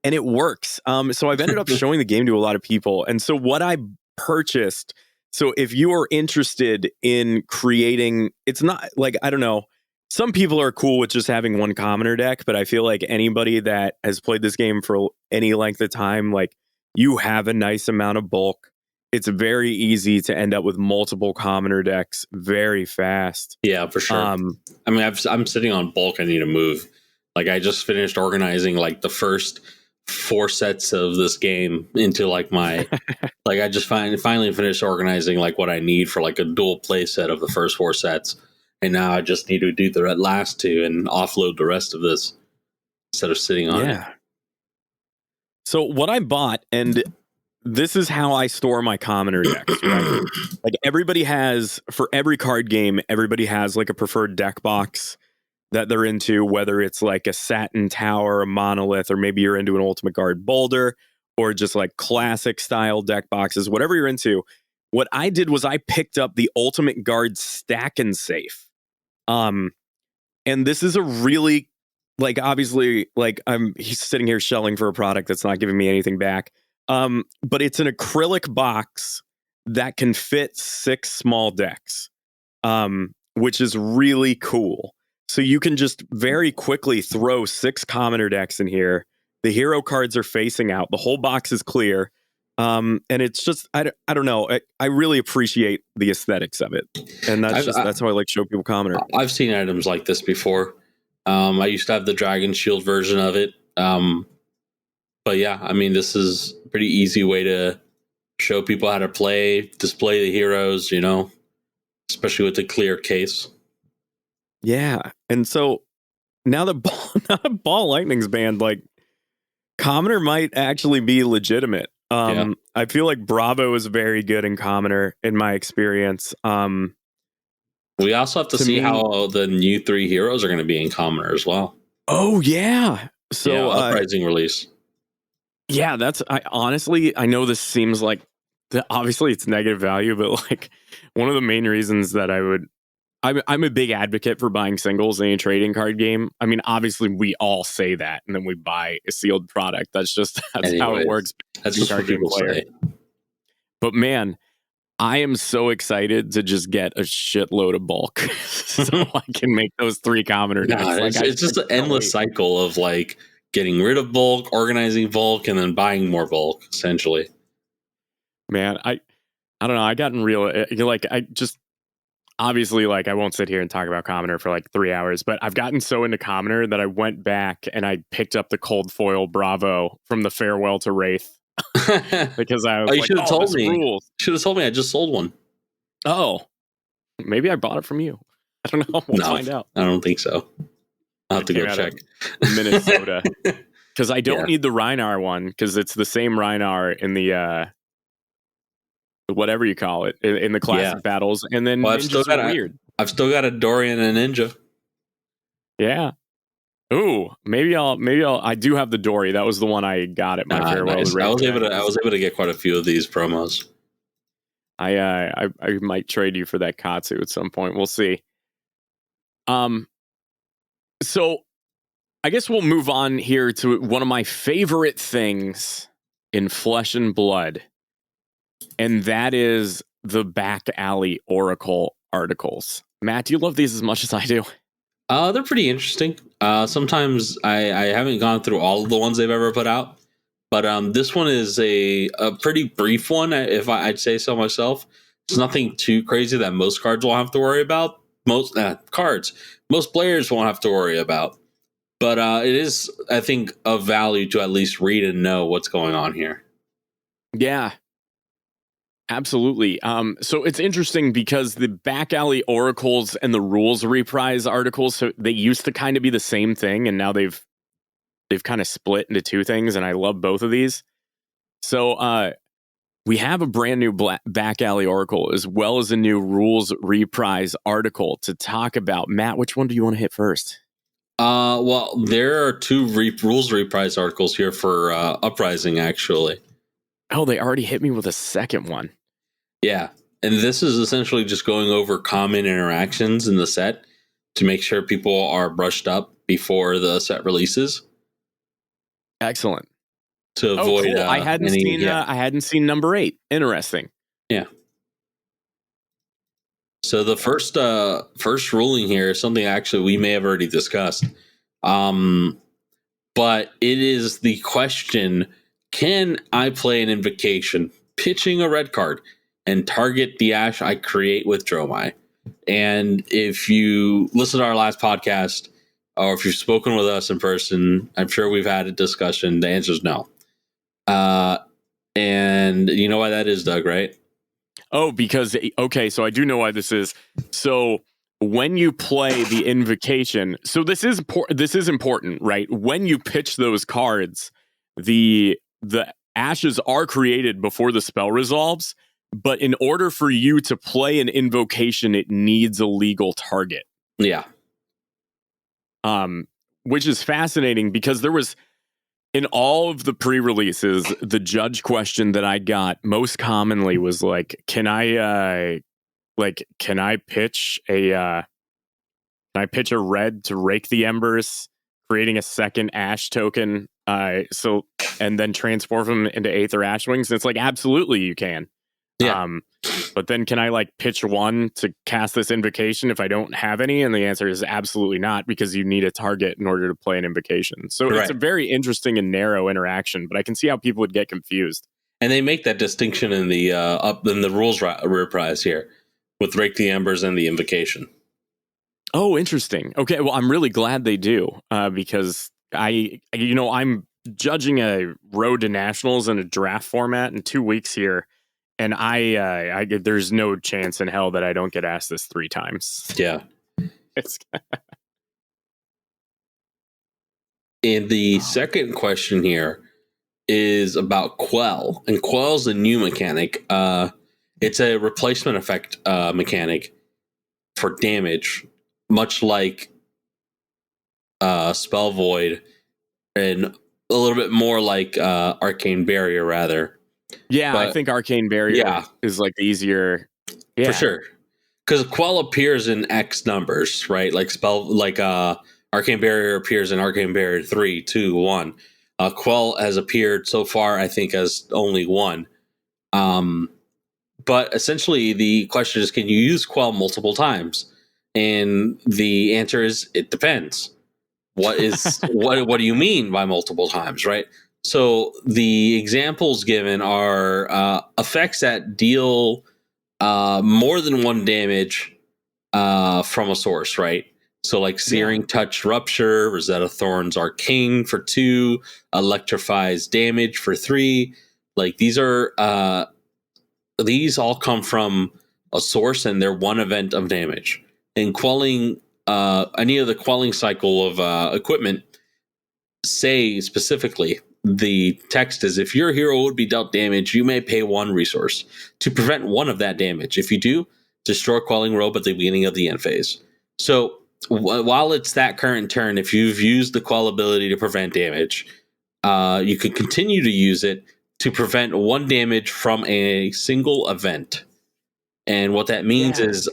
And it works. So I've ended up showing the game to a lot of people. And so what I purchased, so if you are interested in creating, it's not like, I don't know, some people are cool with just having one commoner deck, but I feel like anybody that has played this game for any length of time, like you have a nice amount of bulk. It's very easy to end up with multiple commoner decks very fast. Yeah, for sure. I mean, I'm sitting on bulk. I need to move. Like I just finished organizing like the first 4 sets of this game into like my like I just finally finished organizing like what I need for like a dual play set of the first 4 sets, and now I just need to do the last 2 and offload the rest of this instead of sitting on it. So what I bought, and this is how I store my commoner decks, right? Like everybody has, for every card game, everybody has like a preferred deck box that they're into, whether it's like a Satin Tower, a Monolith, or maybe you're into an Ultimate Guard Boulder, or just like classic style deck boxes, whatever you're into. What I did was I picked up the Ultimate Guard Stack and Safe. And this is a really, like, obviously, like he's sitting here shelling for a product that's not giving me anything back. But it's an acrylic box that can fit 6 small decks, which is really cool. So you can just very quickly throw 6 commoner decks in here. The hero cards are facing out. The whole box is clear. And it's just, I don't know. I really appreciate the aesthetics of it. And that's how I like to show people commoner. I've seen items like this before. I used to have the Dragon Shield version of it. But yeah, I mean, this is a pretty easy way to show people how to play, display the heroes, you know, especially with the clear case. Yeah. And so now that Ball Lightning's banned, like commoner might actually be legitimate. I feel like Bravo is very good in commoner in my experience. We also have to see how the new 3 heroes are going to be in commoner as well. Oh yeah. So Uprising release. Yeah, I honestly, I know this seems like obviously it's negative value, but like one of the main reasons that I'm a big advocate for buying singles in a trading card game. I mean, obviously we all say that, and then we buy a sealed product. That's how it works. That's just what people say. But man, I am so excited to just get a shitload of bulk so I can make those 3 commoner decks. It's just an endless cycle of like getting rid of bulk, organizing bulk, and then buying more bulk, essentially. Man, I don't know. I gotten real, like, I just, obviously, like, I won't sit here and talk about commoner for like 3 hours, but I've gotten so into commoner that I went back and I picked up the cold foil Bravo from the Farewell to Wraith. Because I was you should have told me. Rules. Should have told me I just sold one. Oh, maybe I bought it from you. I don't know. We'll find out. I don't think so. I'll have to go check. Minnesota. Because I don't need the Rhinar one, because it's the same Rhinar in the whatever you call it, in the classic battles. And then I've still got weird. I've still got a Dorian and a Ninja. Yeah. Ooh, maybe I do have the Dory. That was the one I got at my Farewell. Nice. I was able to get quite a few of these promos. I might trade you for that Katsu at some point. We'll see. So I guess we'll move on here to one of my favorite things in Flesh and Blood, and that is the back alley Oracle articles. Matt, do you love these as much as I do? They're pretty interesting. Sometimes I haven't gone through all of the ones they've ever put out, but this one is a pretty brief one, if I'd say so myself. It's nothing too crazy that most cards won't have to worry about. Most players won't have to worry about. But it is, I think, of value to at least read and know what's going on here. Yeah, absolutely. So it's interesting because the back alley oracles and the rules reprise articles, so they used to kind of be the same thing, and now they've kind of split into 2 things, and I love both of these. So we have a brand new back alley oracle as well as a new rules reprise article to talk about. Matt, which one do you want to hit first? Well, there are 2 rules reprise articles here for Uprising, actually. Oh, they already hit me with a second one. Yeah. And this is essentially just going over common interactions in the set to make sure people are brushed up before the set releases Excellent. to Oh, avoid cool. I hadn't any. seen. Yeah. I hadn't seen number 8. Interesting. Yeah. So the first ruling here is something actually we may have already discussed. But it is the question: can I play an invocation, pitching a red card, and target the ash I create with Dromai? And if you listen to our last podcast, or if you've spoken with us in person, I'm sure we've had a discussion. The answer is no. And you know why that is, Doug, right? Oh, because okay, so I do know why this is. So when you play the invocation, so this is important, right? When you pitch those cards, the ashes are created before the spell resolves, but in order for you to play an invocation, it needs a legal target. Yeah. Which is fascinating because there was in all of the pre-releases, the judge question that I got most commonly was like, can I pitch a red to rake the embers, creating a second ash token, and then transform them into Aether Ash Wings? And it's like, absolutely you can. Yeah. But then can I like pitch one to cast this invocation if I don't have any? And the answer is absolutely not, because you need a target in order to play an invocation. So It's a very interesting and narrow interaction, but I can see how people would get confused. And they make that distinction in the rules reprise here with Rake the Embers and the invocation. Oh, interesting. Okay, well, I'm really glad they do, because I'm judging a road to nationals in a draft format in 2 weeks here, and I there's no chance in hell that I don't get asked this 3 times. Yeah. It's And the second question here is about Quell, and Quell's a new mechanic. It's a replacement effect mechanic for damage, much like Spell Void, and a little bit more like Arcane Barrier, rather. Yeah, but I think Arcane Barrier is like the easier. Yeah. For sure. Because Quell appears in X numbers, right? Like Arcane Barrier appears in Arcane Barrier 3, 2, 1. Quell has appeared so far, I think, as only 1. But essentially, the question is, can you use Quell multiple times? And the answer is, it depends. What do you mean by multiple times, right? So the examples given are effects that deal more than 1 damage from a source, right? So like Searing Touch Rupture, Rosetta Thorn's Arcane for 2, Electrifies Damage for 3. Like these all come from a source, and they're 1 event of damage. And quelling any of the quelling cycle of equipment say specifically, the text is, if your hero would be dealt damage, you may pay 1 resource to prevent 1 of that damage. If you do, destroy Quelling Robe at the beginning of the end phase. So while it's that current turn, if you've used the Quell ability to prevent damage, you can continue to use it to prevent 1 damage from a single event. And what that means is,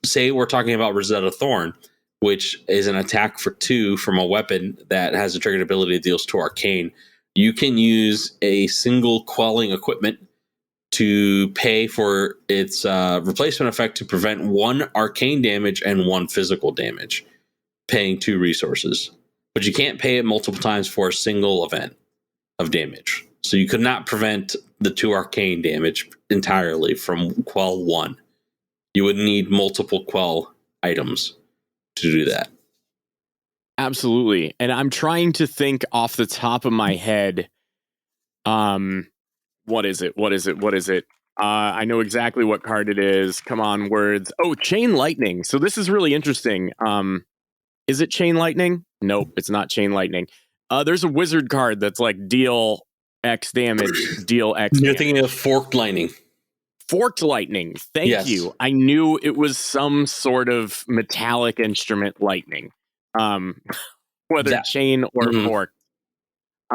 say we're talking about Rosetta Thorn, which is an attack for 2 from a weapon that has a triggered ability that deals 2 arcane. You can use a single quelling equipment to pay for its replacement effect to prevent 1 arcane damage and 1 physical damage, paying 2 resources. But you can't pay it multiple times for a single event of damage. So you could not prevent the 2 arcane damage entirely from Quell 1. You would need multiple Quell items to do that. Absolutely. And I'm trying to think off the top of my head, what is it? I know exactly what card it is. Come on, words. Oh, Chain Lightning. So this is really interesting. Is it Chain Lightning? Nope, it's not Chain Lightning. There's a wizard card that's like deal X damage, deal X You're damage. thinking of Forked Lightning. Forked Lightning. Thank you. I knew it was some sort of metallic instrument lightning. Whether chain or forked.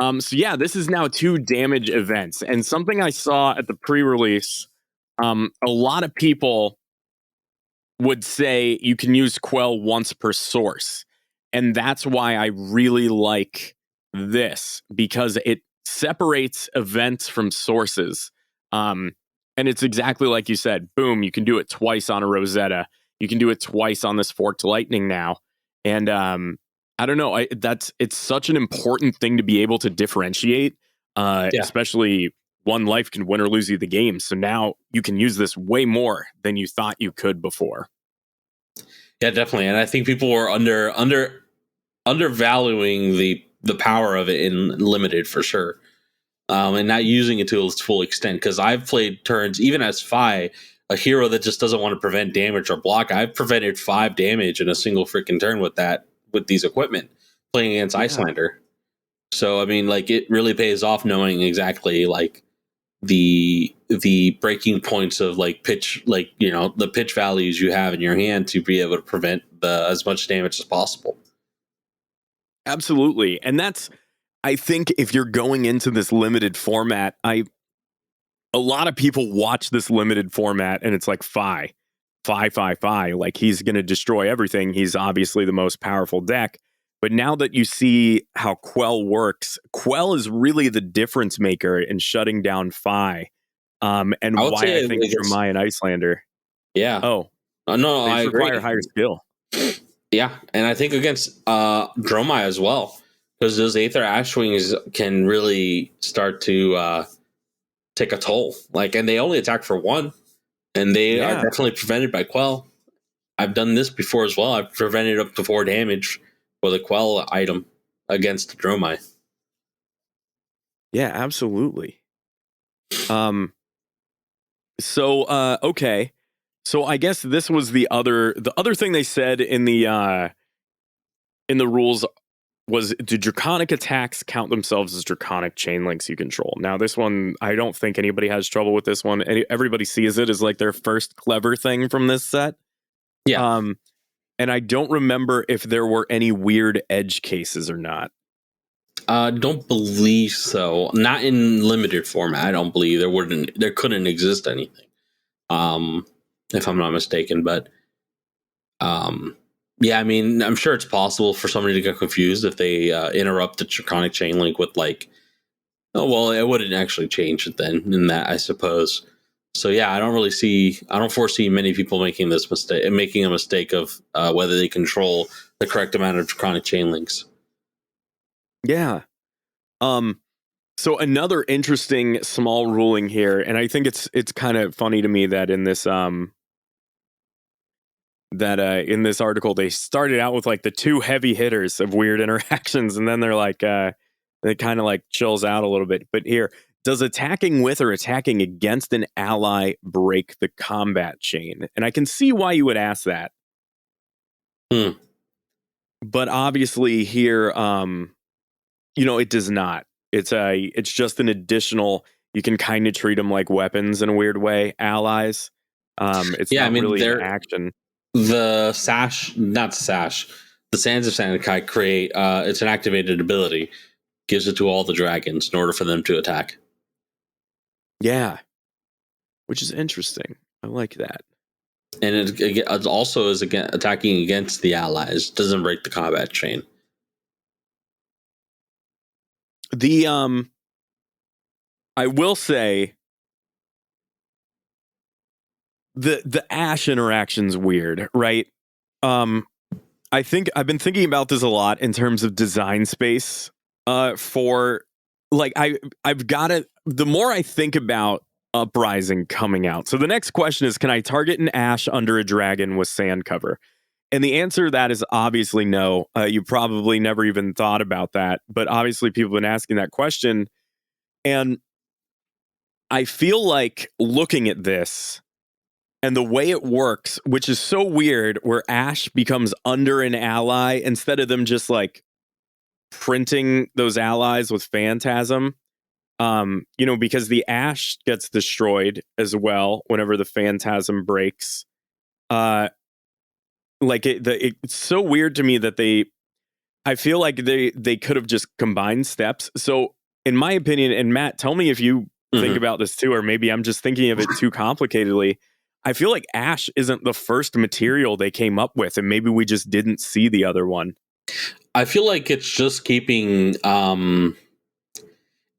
So yeah, this is now 2 damage events. And something I saw at the pre-release A lot of people would say you can use Quell once per source. And that's why I really like this, because it separates events from sources. And it's exactly like you said, boom, you can do it twice on a Rosetta. You can do it twice on this Forked Lightning now. And I don't know, it's such an important thing to be able to differentiate, especially one life can win or lose you the game. So now you can use this way more than you thought you could before. Yeah, definitely. And I think people were undervaluing the power of it in limited for sure. And not using it to its full extent. Because I've played turns, even as Fi, a hero that just doesn't want to prevent damage or block. I've prevented 5 damage in a single freaking turn with these equipment playing against Icelander. So I mean, like, it really pays off knowing exactly like the breaking points of like pitch, like, you know, the pitch values you have in your hand to be able to prevent as much damage as possible. Absolutely. And that's, I think, if you're going into this limited format, a lot of people watch this limited format and it's like Fi, like he's going to destroy everything. He's obviously the most powerful deck. But now that you see how Quell works, Quell is really the difference maker in shutting down Fi. And why I think Dromai and Icelander. Yeah. Oh, no, I require agree. higher skill. Yeah, and I think against Dromai as well, because those Aether Ashwings can really start to take a toll. Like, and they only attack for 1, and they are definitely prevented by Quell. I've done this before as well. I've prevented up to 4 damage with a Quell item against Dromai. Yeah, absolutely. So okay. So I guess this was the other thing they said in the rules was, do draconic attacks count themselves as draconic chain links you control? Now this one, I don't think anybody has trouble with this one. Everybody sees it as like their first clever thing from this set. Yeah. And I don't remember if there were any weird edge cases or not. Don't believe so. Not in limited format. I don't believe there couldn't exist anything. If I'm not mistaken, but yeah, I mean, I'm sure it's possible for somebody to get confused if they interrupt the draconic chain link with like, oh well, it wouldn't actually change it then in that, I suppose. So yeah, I don't foresee many people making a mistake of whether they control the correct amount of draconic chain links. Yeah. So another interesting small ruling here, and I think it's kind of funny to me that in this in this article they started out with like the 2 heavy hitters of weird interactions, and then they're like it kind of like chills out a little bit. But here, does attacking with or attacking against an ally break the combat chain? And I can see why you would ask that. But obviously here, you know, it does not. It's just an additional, you can kind of treat them like weapons in a weird way, allies. It's not really an action. The Sands of Sandakai create, it's an activated ability, gives it to all the dragons in order for them to attack. Yeah, which is interesting. I like that. And it also is attacking against the allies. Doesn't break the combat chain. I will say the Ash interaction's weird, right? I think I've been thinking about this a lot in terms of design space. For like I've got to, the more I think about Uprising coming out. So the next question is, can I target an Ash under a dragon with sand cover? And the answer to that is obviously no. You probably never even thought about that, but obviously people have been asking that question. And I feel like looking at this and the way it works, which is so weird, where Ash becomes under an ally instead of them just like printing those allies with Phantasm. You know, because the Ash gets destroyed as well whenever the Phantasm breaks. Like it's so weird to me that I feel like they could have just combined steps. So in my opinion, and Matt, tell me if you think about this too, or maybe I'm just thinking of it too complicatedly. I feel like ash isn't the first material they came up with, and maybe we just didn't see the other one. I feel like it's just keeping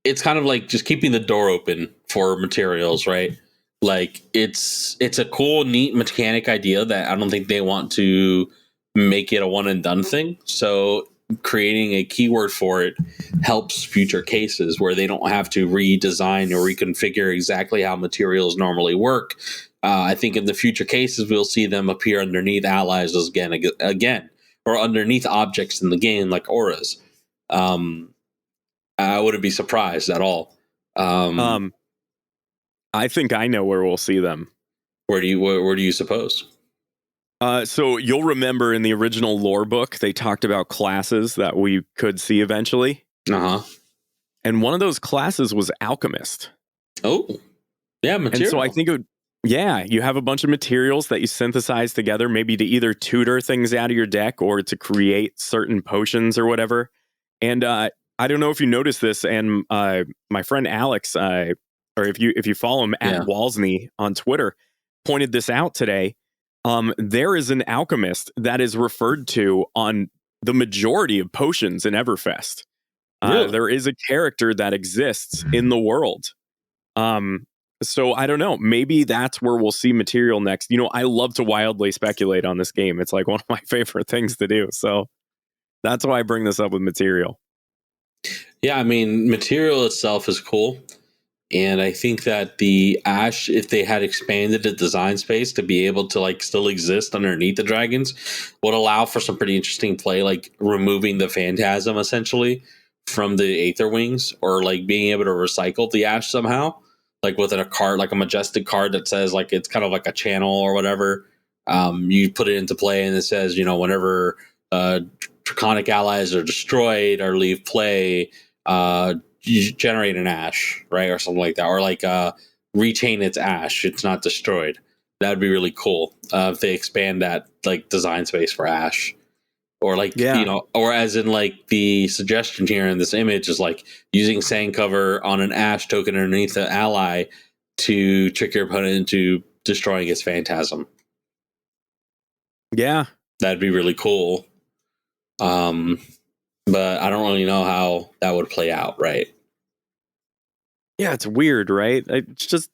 it's kind of like just keeping the door open for materials, right? Like it's a cool, neat mechanic idea that I don't think they want to make it a one and done thing. So creating a keyword for it helps future cases where they don't have to redesign or reconfigure exactly how materials normally work. I think in the future cases we'll see them appear underneath allies again, or underneath objects in the game like auras. I wouldn't be surprised at all. I think I know where we'll see them. Where do you suppose? So you'll remember in the original lore book, they talked about classes that we could see eventually. And one of those classes was alchemist. Oh, yeah, material. And so I think you have a bunch of materials that you synthesize together, maybe to either tutor things out of your deck or to create certain potions or whatever. And I don't know if you noticed this, and my friend Alex, or if you follow him at Walsney on Twitter, pointed this out today. There is an alchemist that is referred to on the majority of potions in Everfest. Really? There is a character that exists in the world. So I don't know. Maybe that's where we'll see material next. You know, I love to wildly speculate on this game. It's like one of my favorite things to do. So that's why I bring this up with material. Yeah, I mean, material itself is cool. And I think that the ash, if they had expanded the design space to be able to like still exist underneath the dragons, would allow for some pretty interesting play, like removing the phantasm essentially from the Aether Wings, or like being able to recycle the ash somehow, like within a card, like a majestic card that says like it's kind of like a channel or whatever. You put it into play and it says, you know, whenever draconic allies are destroyed or leave play, you generate an ash, right, or something like that, or like retain its ash. It's not destroyed. That'd be really cool if they expand that like design space for ash, or like you know, or as in like the suggestion here in this image is like using sand cover on an ash token underneath the ally to trick your opponent into destroying its phantasm. Yeah, that'd be really cool. But I don't really know how that would play out, right? Yeah, it's weird, right? It's just,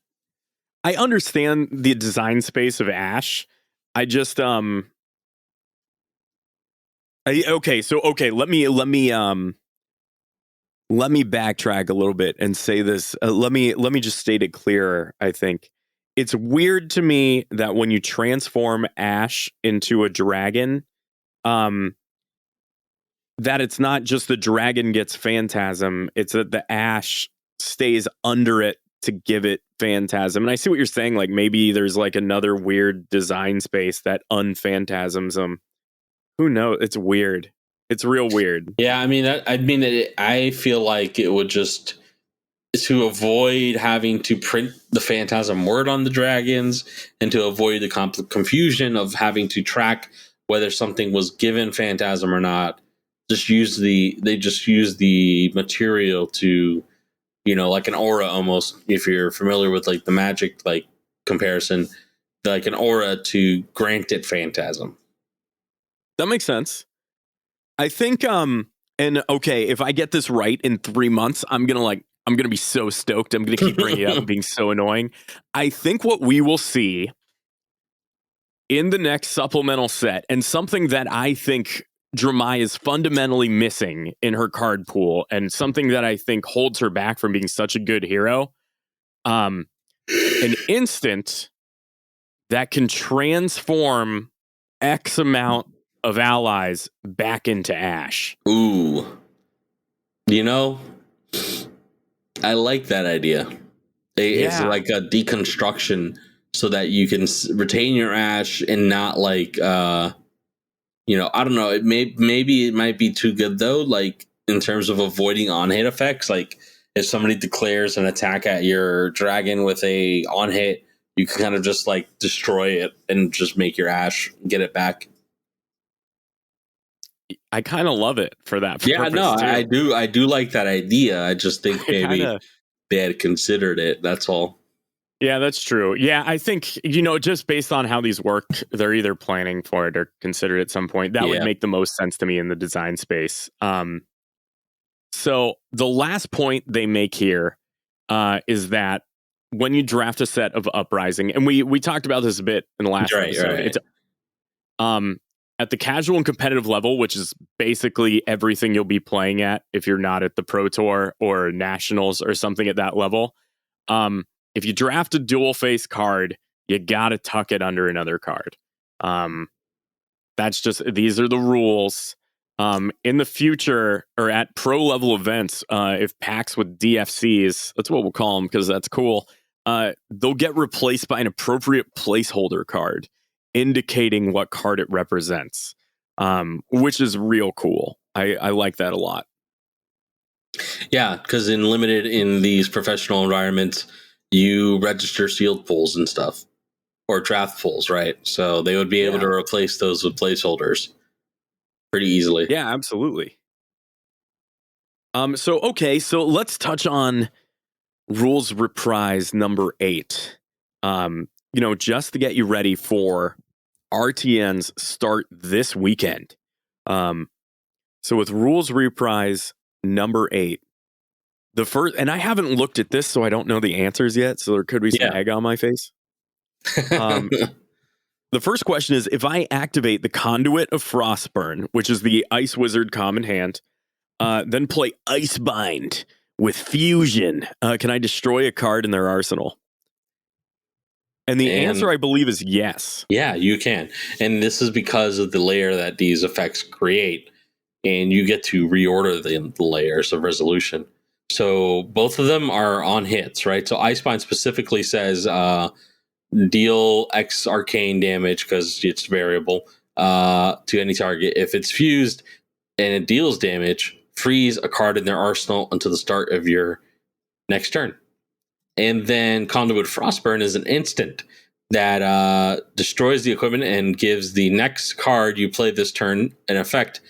I understand the design space of ash. I just let me backtrack a little bit and say this. Let me just state it clearer. I think it's weird to me that when you transform ash into a dragon, that it's not just the dragon gets phantasm, it's that the ash stays under it to give it phantasm. And I see what you're saying, like maybe there's like another weird design space that unphantasms them. Who knows? It's weird. It's real weird. Yeah, I mean, I feel like it would just, to avoid having to print the phantasm word on the dragons and to avoid the confusion of having to track whether something was given phantasm or not, they just use the material to, you know, like an aura almost, if you're familiar with like the magic like comparison, like an aura to grant it phantasm. That makes sense. I think and okay, if I get this right in 3 months, I'm gonna be so stoked. I'm gonna keep bringing it up and being so annoying. I think what we will see in the next supplemental set, and something that I think Dramai is fundamentally missing in her card pool, and something that I think holds her back from being such a good hero, an instant that can transform X amount of allies back into ash. Ooh. You know, I like that idea. It's like a deconstruction so that you can retain your ash and not like, you know, I don't know. Maybe it might be too good though, like in terms of avoiding on-hit effects. Like if somebody declares an attack at your dragon with a on-hit, you can kind of just like destroy it and just make your ash, get it back. I kind of love it for that. Yeah, no, too. I do like that idea. I just think maybe they had considered it. That's all. Yeah, that's true. Yeah, I think, just based on how these work, they're either planning for it or consider it at some point. That would make the most sense to me in the design space. So the last point they make here is that when you draft a set of Uprising, and we talked about this a bit in the last episode, Right. it's at the casual and competitive level, which is basically everything you'll be playing at if you're not at the Pro Tour or Nationals or something at that level. If you draft a dual face card, you got to tuck it under another card. These are the rules. In the future or at pro level events, if packs with DFCs, that's what we'll call them because that's cool, they'll get replaced by an appropriate placeholder card indicating what card it represents, which is real cool. I like that a lot. Yeah, because in these professional environments, you register sealed pools and stuff, or draft pools, right? So they would be able to replace those with placeholders pretty easily. Yeah, absolutely. So let's touch on rules reprise number 8. Just to get you ready for RTN's start this weekend. So with rules reprise number 8, the first, and I haven't looked at this, so I don't know the answers yet. So there could be some egg on my face. The first question is, if I activate the Conduit of Frostburn, which is the Ice Wizard common hand, then play Icebind with Fusion, can I destroy a card in their arsenal? And the answer, I believe, is yes. Yeah, you can. And this is because of the layer that these effects create. And you get to reorder the layers of resolution. So both of them are on hits, right? So Icebind specifically says deal X arcane damage, because it's variable, to any target. If it's fused and it deals damage, freeze a card in their arsenal until the start of your next turn. And then Conduit Frostburn is an instant that destroys the equipment and gives the next card you play this turn an effect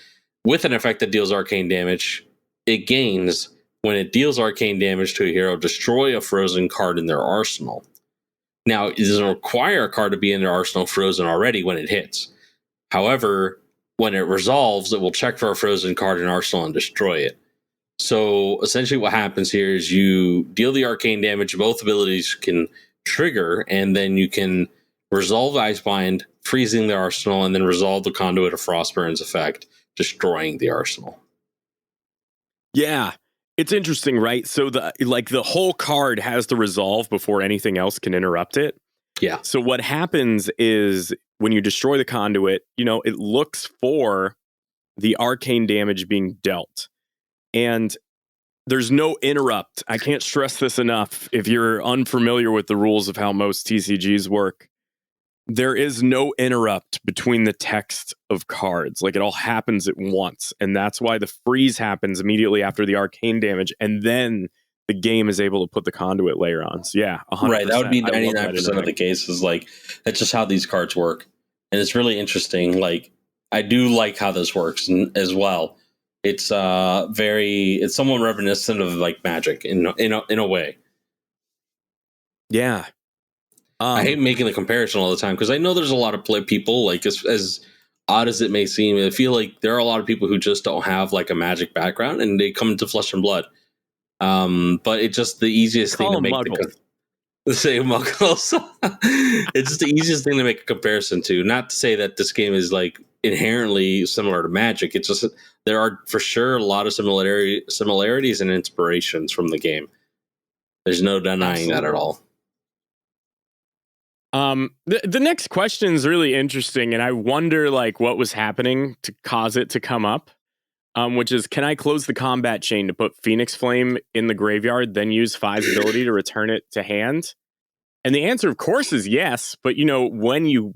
that deals arcane damage. It gains when it deals arcane damage to a hero, destroy a frozen card in their arsenal. Now, it doesn't require a card to be in their arsenal frozen already when it hits. However, when it resolves, it will check for a frozen card in arsenal and destroy it. So essentially what happens here is you deal the arcane damage, both abilities can trigger, and then you can resolve Icebind, freezing the arsenal, and then resolve the Conduit of Frostburn's effect, destroying the arsenal. Yeah, it's interesting, right? So the whole card has to resolve before anything else can interrupt it. Yeah. So what happens is when you destroy the Conduit, it looks for the arcane damage being dealt. And there's no interrupt. I can't stress this enough. If you're unfamiliar with the rules of how most TCGs work, there is no interrupt between the text of cards. Like, it all happens at once. And that's why the freeze happens immediately after the arcane damage. And then the game is able to put the Conduit layer on. So yeah, 100%. Right, that would be 99% of the cases. Like, that's just how these cards work. And it's really interesting. Like, I do like how this works as well. It's it's somewhat reminiscent of like Magic in a way. Yeah. I hate making the comparison all the time because I know there's a lot of people, like, as odd as it may seem, I feel like there are a lot of people who just don't have like a Magic background and they come into Flesh and Blood. But it's just the easiest thing to make say muggles. It's just the easiest thing to make a comparison to. Not to say that this game is like inherently similar to Magic. It's just there are for sure a lot of similarities and inspirations from the game. There's no denying that at all. The next question is really interesting, and I wonder like what was happening to cause it to come up. Which is, can I close the combat chain to put Phoenix Flame in the graveyard, then use Fi's ability to return it to hand? And the answer, of course, is yes. But when you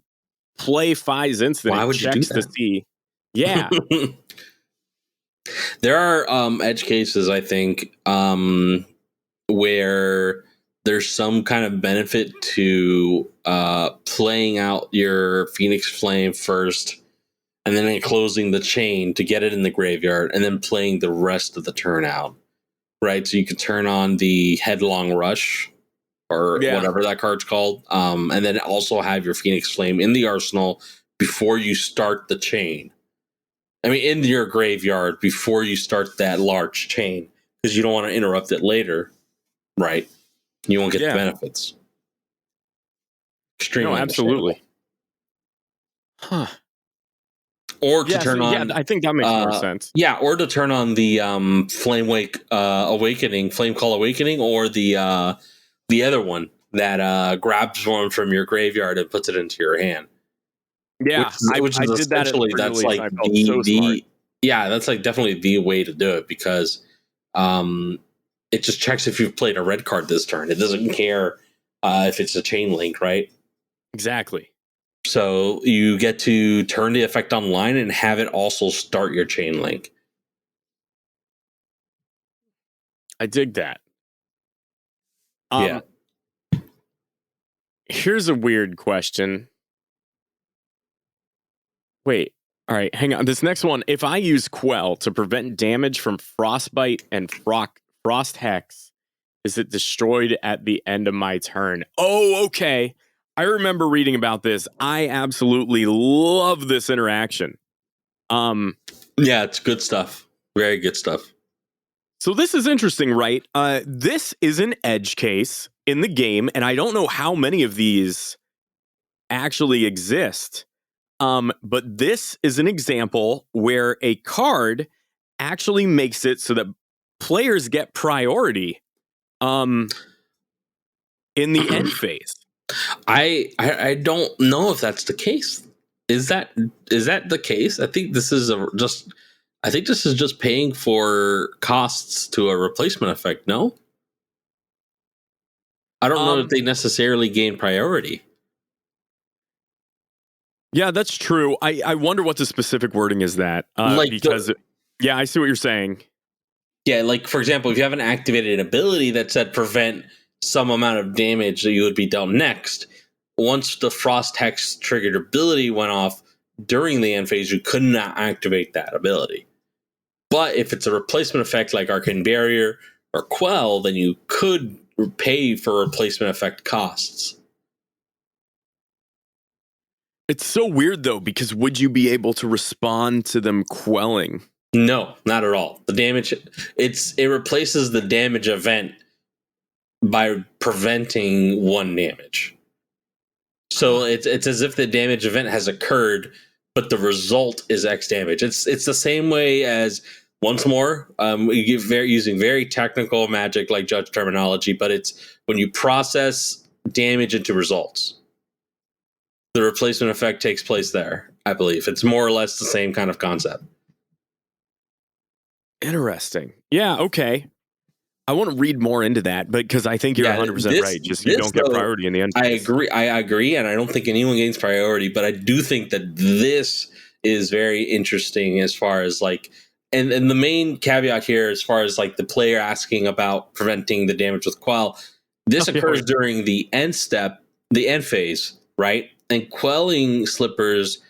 play Fi's instant, why would you do that? To see. Yeah. There are edge cases, I think, where there's some kind of benefit to playing out your Phoenix Flame first, and then closing the chain to get it in the graveyard, and then playing the rest of the turn out, right? So you can turn on the Headlong Rush or whatever that card's called, and then also have your Phoenix Flame in the arsenal before you start the chain. I mean, in your graveyard before you start that large chain, because you don't want to interrupt it later, right? You won't get the benefits. Extremely absolutely. Huh. Or to turn on, I think that makes more sense. Yeah, or to turn on the Flame Wake Awakening, Flame Call Awakening, or the other one that grabs one from your graveyard and puts it into your hand. Yeah, which is did that essentially that's like that's like definitely the way to do it, because it just checks if you've played a red card this turn. It doesn't care if it's a chain link, right? Exactly. So you get to turn the effect online and have it also start your chain link. I dig that. Yeah. Here's a weird question. Wait. All right, hang on. This next one, if I use Quell to prevent damage from Frostbite and Frost Hex, is it destroyed at the end of my turn? Oh, okay. I remember reading about this. I absolutely love this interaction. Yeah, it's good stuff. Very good stuff. So this is interesting, right? This is an edge case in the game, and I don't know how many of these actually exist. But this is an example where a card actually makes it so that players get priority in the end phase. I don't know if that's the case. Is that the case? I think this is just paying for costs to a replacement effect. No, I don't know if they necessarily gain priority. Yeah, that's true. I wonder what the specific wording is that because I see what you're saying. Yeah, like for example, if you have an activated ability that said prevent some amount of damage that you would be dealt next, once the Frost Hex triggered ability went off during the end phase, you could not activate that ability. But if it's a replacement effect like Arcane Barrier or Quell, then you could pay for replacement effect costs. It's so weird though, because would you be able to respond to them quelling? No, not at all. The damage it replaces the damage event by preventing one damage. So it's as if the damage event has occurred, but the result is X damage. It's the same way as, once more, using very technical magic like judge terminology, but it's when you process damage into results. The replacement effect takes place there, I believe. It's more or less the same kind of concept. Interesting. Yeah, okay. I want to read more into that, but because I think you're 100% right. Just you don't get priority in the end. I agree, and I don't think anyone gains priority, but I do think that this is very interesting as far as like, and the main caveat here, as far as like the player asking about preventing the damage with Quell, this occurs during the end step, the end phase, right? And quelling slippers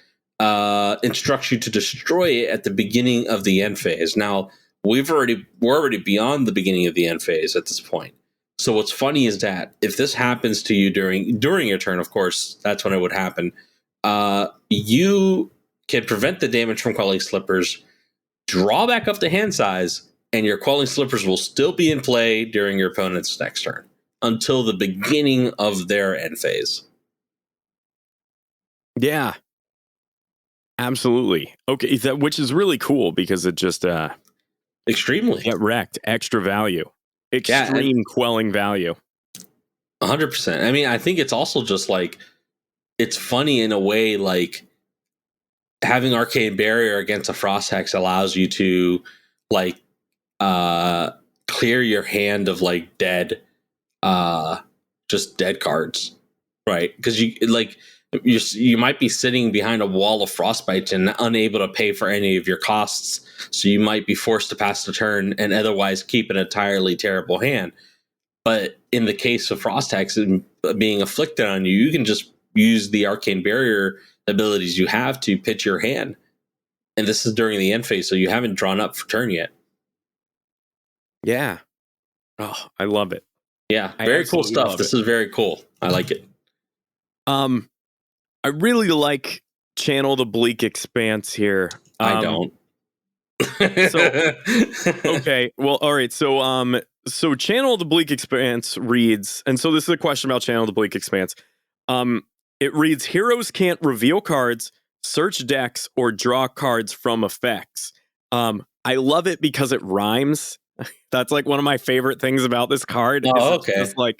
instructs you to destroy it at the beginning of the end phase. Now, we're already beyond the beginning of the end phase at this point. So what's funny is that if this happens to you during your turn, of course, that's when it would happen. You can prevent the damage from quelling slippers, draw back up the hand size, and your quelling slippers will still be in play during your opponent's next turn until the beginning of their end phase. Yeah, absolutely. Okay, which is really cool because it just extremely get wrecked. Extra value, extreme quelling value. 100%. I mean, I think it's also just like, it's funny in a way, like having Arcane Barrier against a Frost Hex allows you to like clear your hand of like just dead cards, right? Because you might be sitting behind a wall of Frostbites and unable to pay for any of your costs, so you might be forced to pass the turn and otherwise keep an entirely terrible hand. But in the case of Frost Hex being afflicted on you, you can just use the Arcane Barrier abilities you have to pitch your hand. And this is during the end phase, so you haven't drawn up for turn yet. Yeah. Oh, I love it. Yeah, I very cool absolutely stuff. love This it. is very cool. I like it. I really like Channel the Bleak Expanse here. I don't. Okay, well, all right. So Channel the Bleak Expanse reads, and so this is a question about Channel the Bleak Expanse. It reads: Heroes can't reveal cards, search decks, or draw cards from effects. I love it because it rhymes. That's like one of my favorite things about this card. Is Oh, it's okay.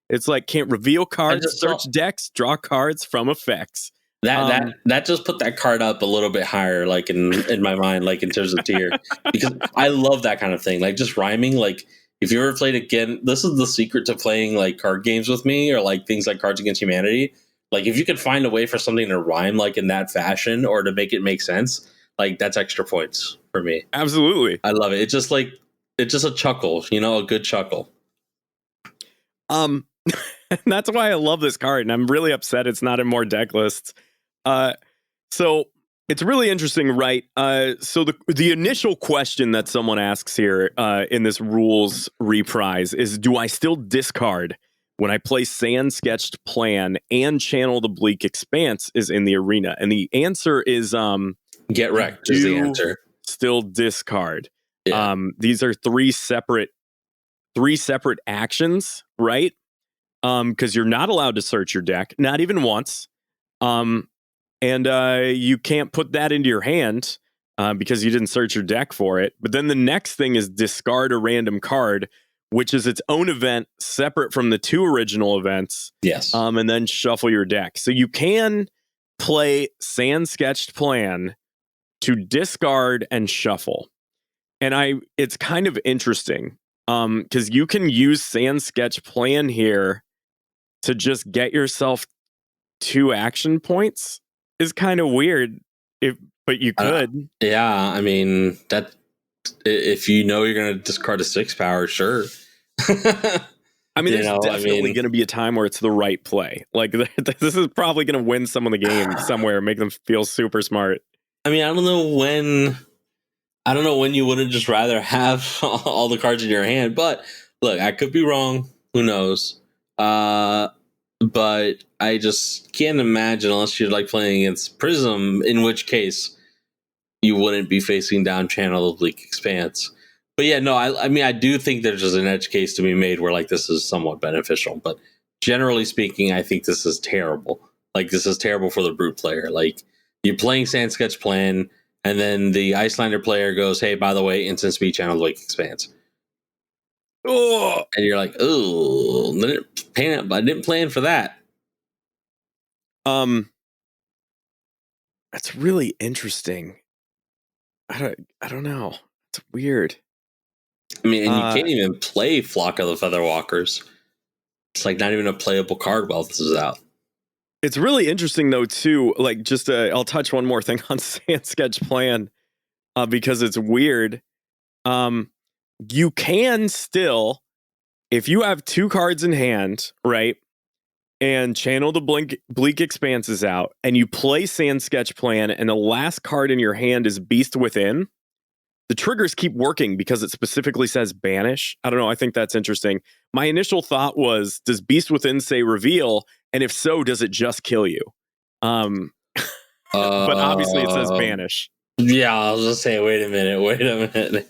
just like can't reveal cards, just search saw- decks, draw cards from effects. That just put that card up a little bit higher, like in my mind, like in terms of tier, because I love that kind of thing, like just rhyming. Like if you ever played again, this is the secret to playing like card games with me, or like things like Cards Against Humanity. Like if you could find a way for something to rhyme like in that fashion, or to make it make sense, like that's extra points for me. Absolutely. I love it. It's just a chuckle, a good chuckle. That's why I love this card, and I'm really upset it's not in more deck lists. So it's really interesting, right? So the initial question that someone asks here in this rules reprise is: do I still discard when I play Sand Sketched Plan and Channel the Bleak Expanse is in the arena? And the answer is Get wrecked is the answer. Still discard. Yeah. These are three separate actions, right? Because you're not allowed to search your deck, not even once. And you can't put that into your hand because you didn't search your deck for it. But then the next thing is discard a random card, which is its own event separate from the two original events. Yes. And then shuffle your deck. So you can play Sand Sketched Plan to discard and shuffle. And it's kind of interesting because you can use Sand Sketch Plan here to just get yourself 2 action points. Is kind of weird, but you could. Yeah, I mean that if you know you're going to discard a 6 power, sure. I mean, there's definitely going to be a time where it's the right play. Like this is probably going to win someone the game somewhere, make them feel super smart. I mean, I don't know when you wouldn't just rather have all the cards in your hand. But look, I could be wrong. Who knows? But I just can't imagine, unless you're like playing against Prism, in which case you wouldn't be facing down Channel of Bleak Expanse. But yeah, no, I mean, I do think there's just an edge case to be made where like this is somewhat beneficial. But generally speaking, I think this is terrible. Like this is terrible for the Brute player. Like you're playing Sand Sketch Plan, and then the Icelander player goes, "Hey, by the way, instant speed Channel of Bleak Expanse." Oh, and you're like, "Oh, I didn't plan for that." That's really interesting. I don't know. It's weird. I mean, and you can't even play Flock of the Featherwalkers. It's like not even a playable card while this is out. It's really interesting though too. Like just I'll touch one more thing on Sand Sketch Plan because it's weird. You can still, if you have 2 cards in hand, right, and Channel the Bleak Expanse is out, and you play Sand Sketch Plan, and the last card in your hand is Beast Within, the triggers keep working because it specifically says banish. I don't know. I think that's interesting. My initial thought was, does Beast Within say reveal? And if so, does it just kill you? But obviously it says banish. Yeah, I was just saying, wait a minute.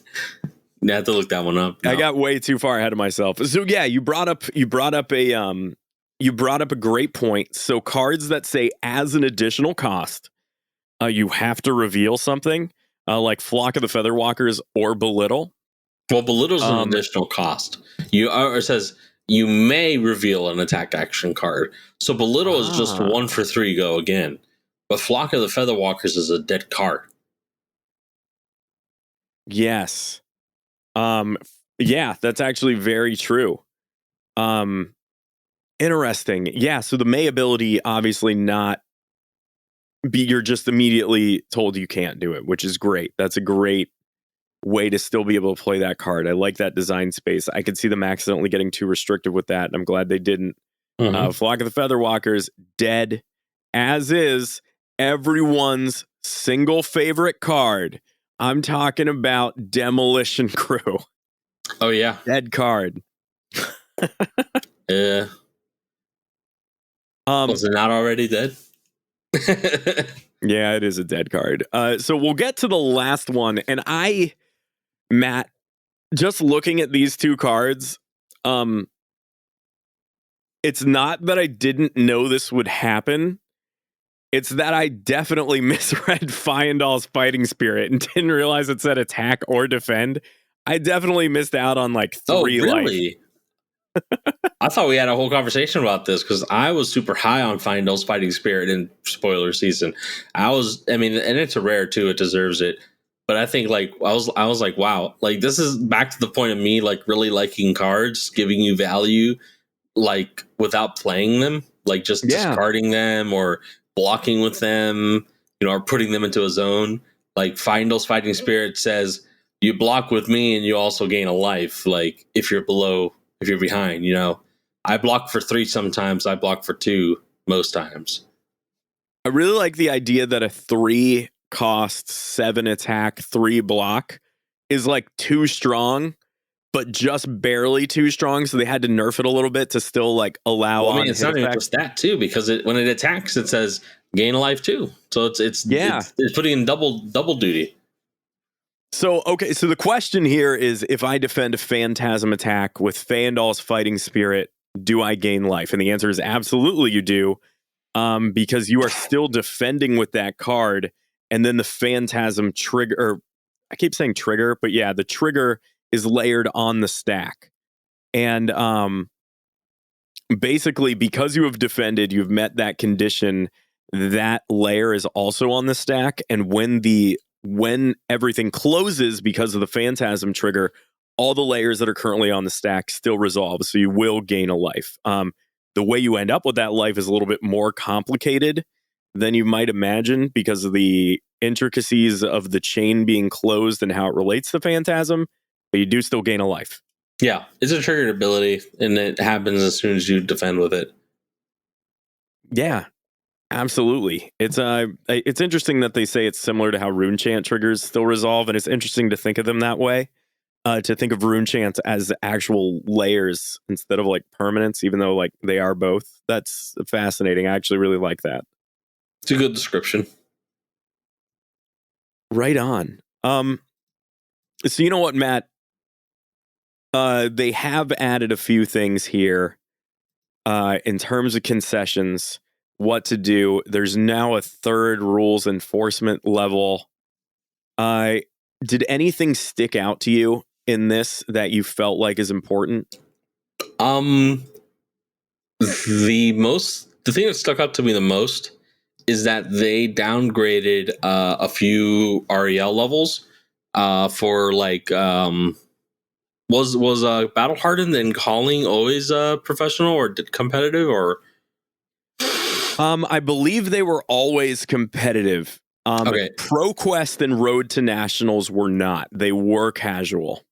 I have to look that one up. No. I got way too far ahead of myself. So yeah, you brought up a great point. So cards that say as an additional cost, you have to reveal something. Like Flock of the Featherwalkers or Belittle. Well, Belittle's an additional cost. It says you may reveal an attack action card. So Belittle is just 1 for 3 go again. But Flock of the Featherwalkers is a dead card. Yes. Yeah, that's actually very true. Interesting. Yeah, so the May ability obviously not you're just immediately told you can't do it, which is great. That's a great way to still be able to play that card. I like that design space. I could see them accidentally getting too restrictive with that, and I'm glad they didn't. Flock of the Featherwalkers, dead, as is everyone's single favorite card. I'm talking about Demolition Crew. Oh, yeah. Dead card. Yeah. Was it not already dead? Yeah, it is a dead card. So we'll get to the last one. And Matt, just looking at these two cards, it's not that I didn't know this would happen. It's that I definitely misread Fyendal's Fighting Spirit and didn't realize it said attack or defend. I definitely missed out on like 3 life. Really? I thought we had a whole conversation about this because I was super high on Fyendal's Fighting Spirit in spoiler season. And it's a rare too; it deserves it. But I think like I was like, wow, like this is back to the point of me like really liking cards, giving you value, like without playing them, like just discarding them or blocking with them, or putting them into a zone. Like Fyendal's Fighting Spirit says, you block with me and you also gain a life. Like if you're behind, I block for 3 sometimes. I block for 2 most times. I really like the idea that a 3 cost 7 attack, 3 block is like too strong, but just barely too strong. So they had to nerf it a little bit to still like allow. Well, I mean, it's not even just that too, because when it attacks, it says gain a life too. So it's putting in double duty. So, okay, so the question here is, if I defend a Phantasm attack with Fyendal's Fighting Spirit, do I gain life? And the answer is absolutely you do, because you are still defending with that card, and then the Phantasm trigger, or I keep saying trigger, but yeah, the trigger is layered on the stack. And basically, because you have defended, you've met that condition, that layer is also on the stack, and when everything closes because of the Phantasm trigger, all the layers that are currently on the stack still resolve, so you will gain a life. The way you end up with that life is a little bit more complicated than you might imagine because of the intricacies of the chain being closed and how it relates to Phantasm, but you do still gain a life. Yeah, it's a triggered ability, and it happens as soon as you defend with it. Yeah. Absolutely. It's interesting that they say it's similar to how Rune Chant triggers still resolve, and it's interesting to think of them that way. To think of Rune Chant as actual layers instead of like permanents, even though like they are both. That's fascinating. I actually really like that. It's a good description. Right on. So you know what, Matt? They have added a few things here in terms of concessions. What to do. There's now a 3rd rules enforcement level. Did anything stick out to you in this that you felt like is important? The thing that stuck out to me the most is that they downgraded a few REL levels for like was Battle Hardened and Calling always professional or competitive or I believe they were always competitive. Okay. ProQuest and Road to Nationals were not. They were casual.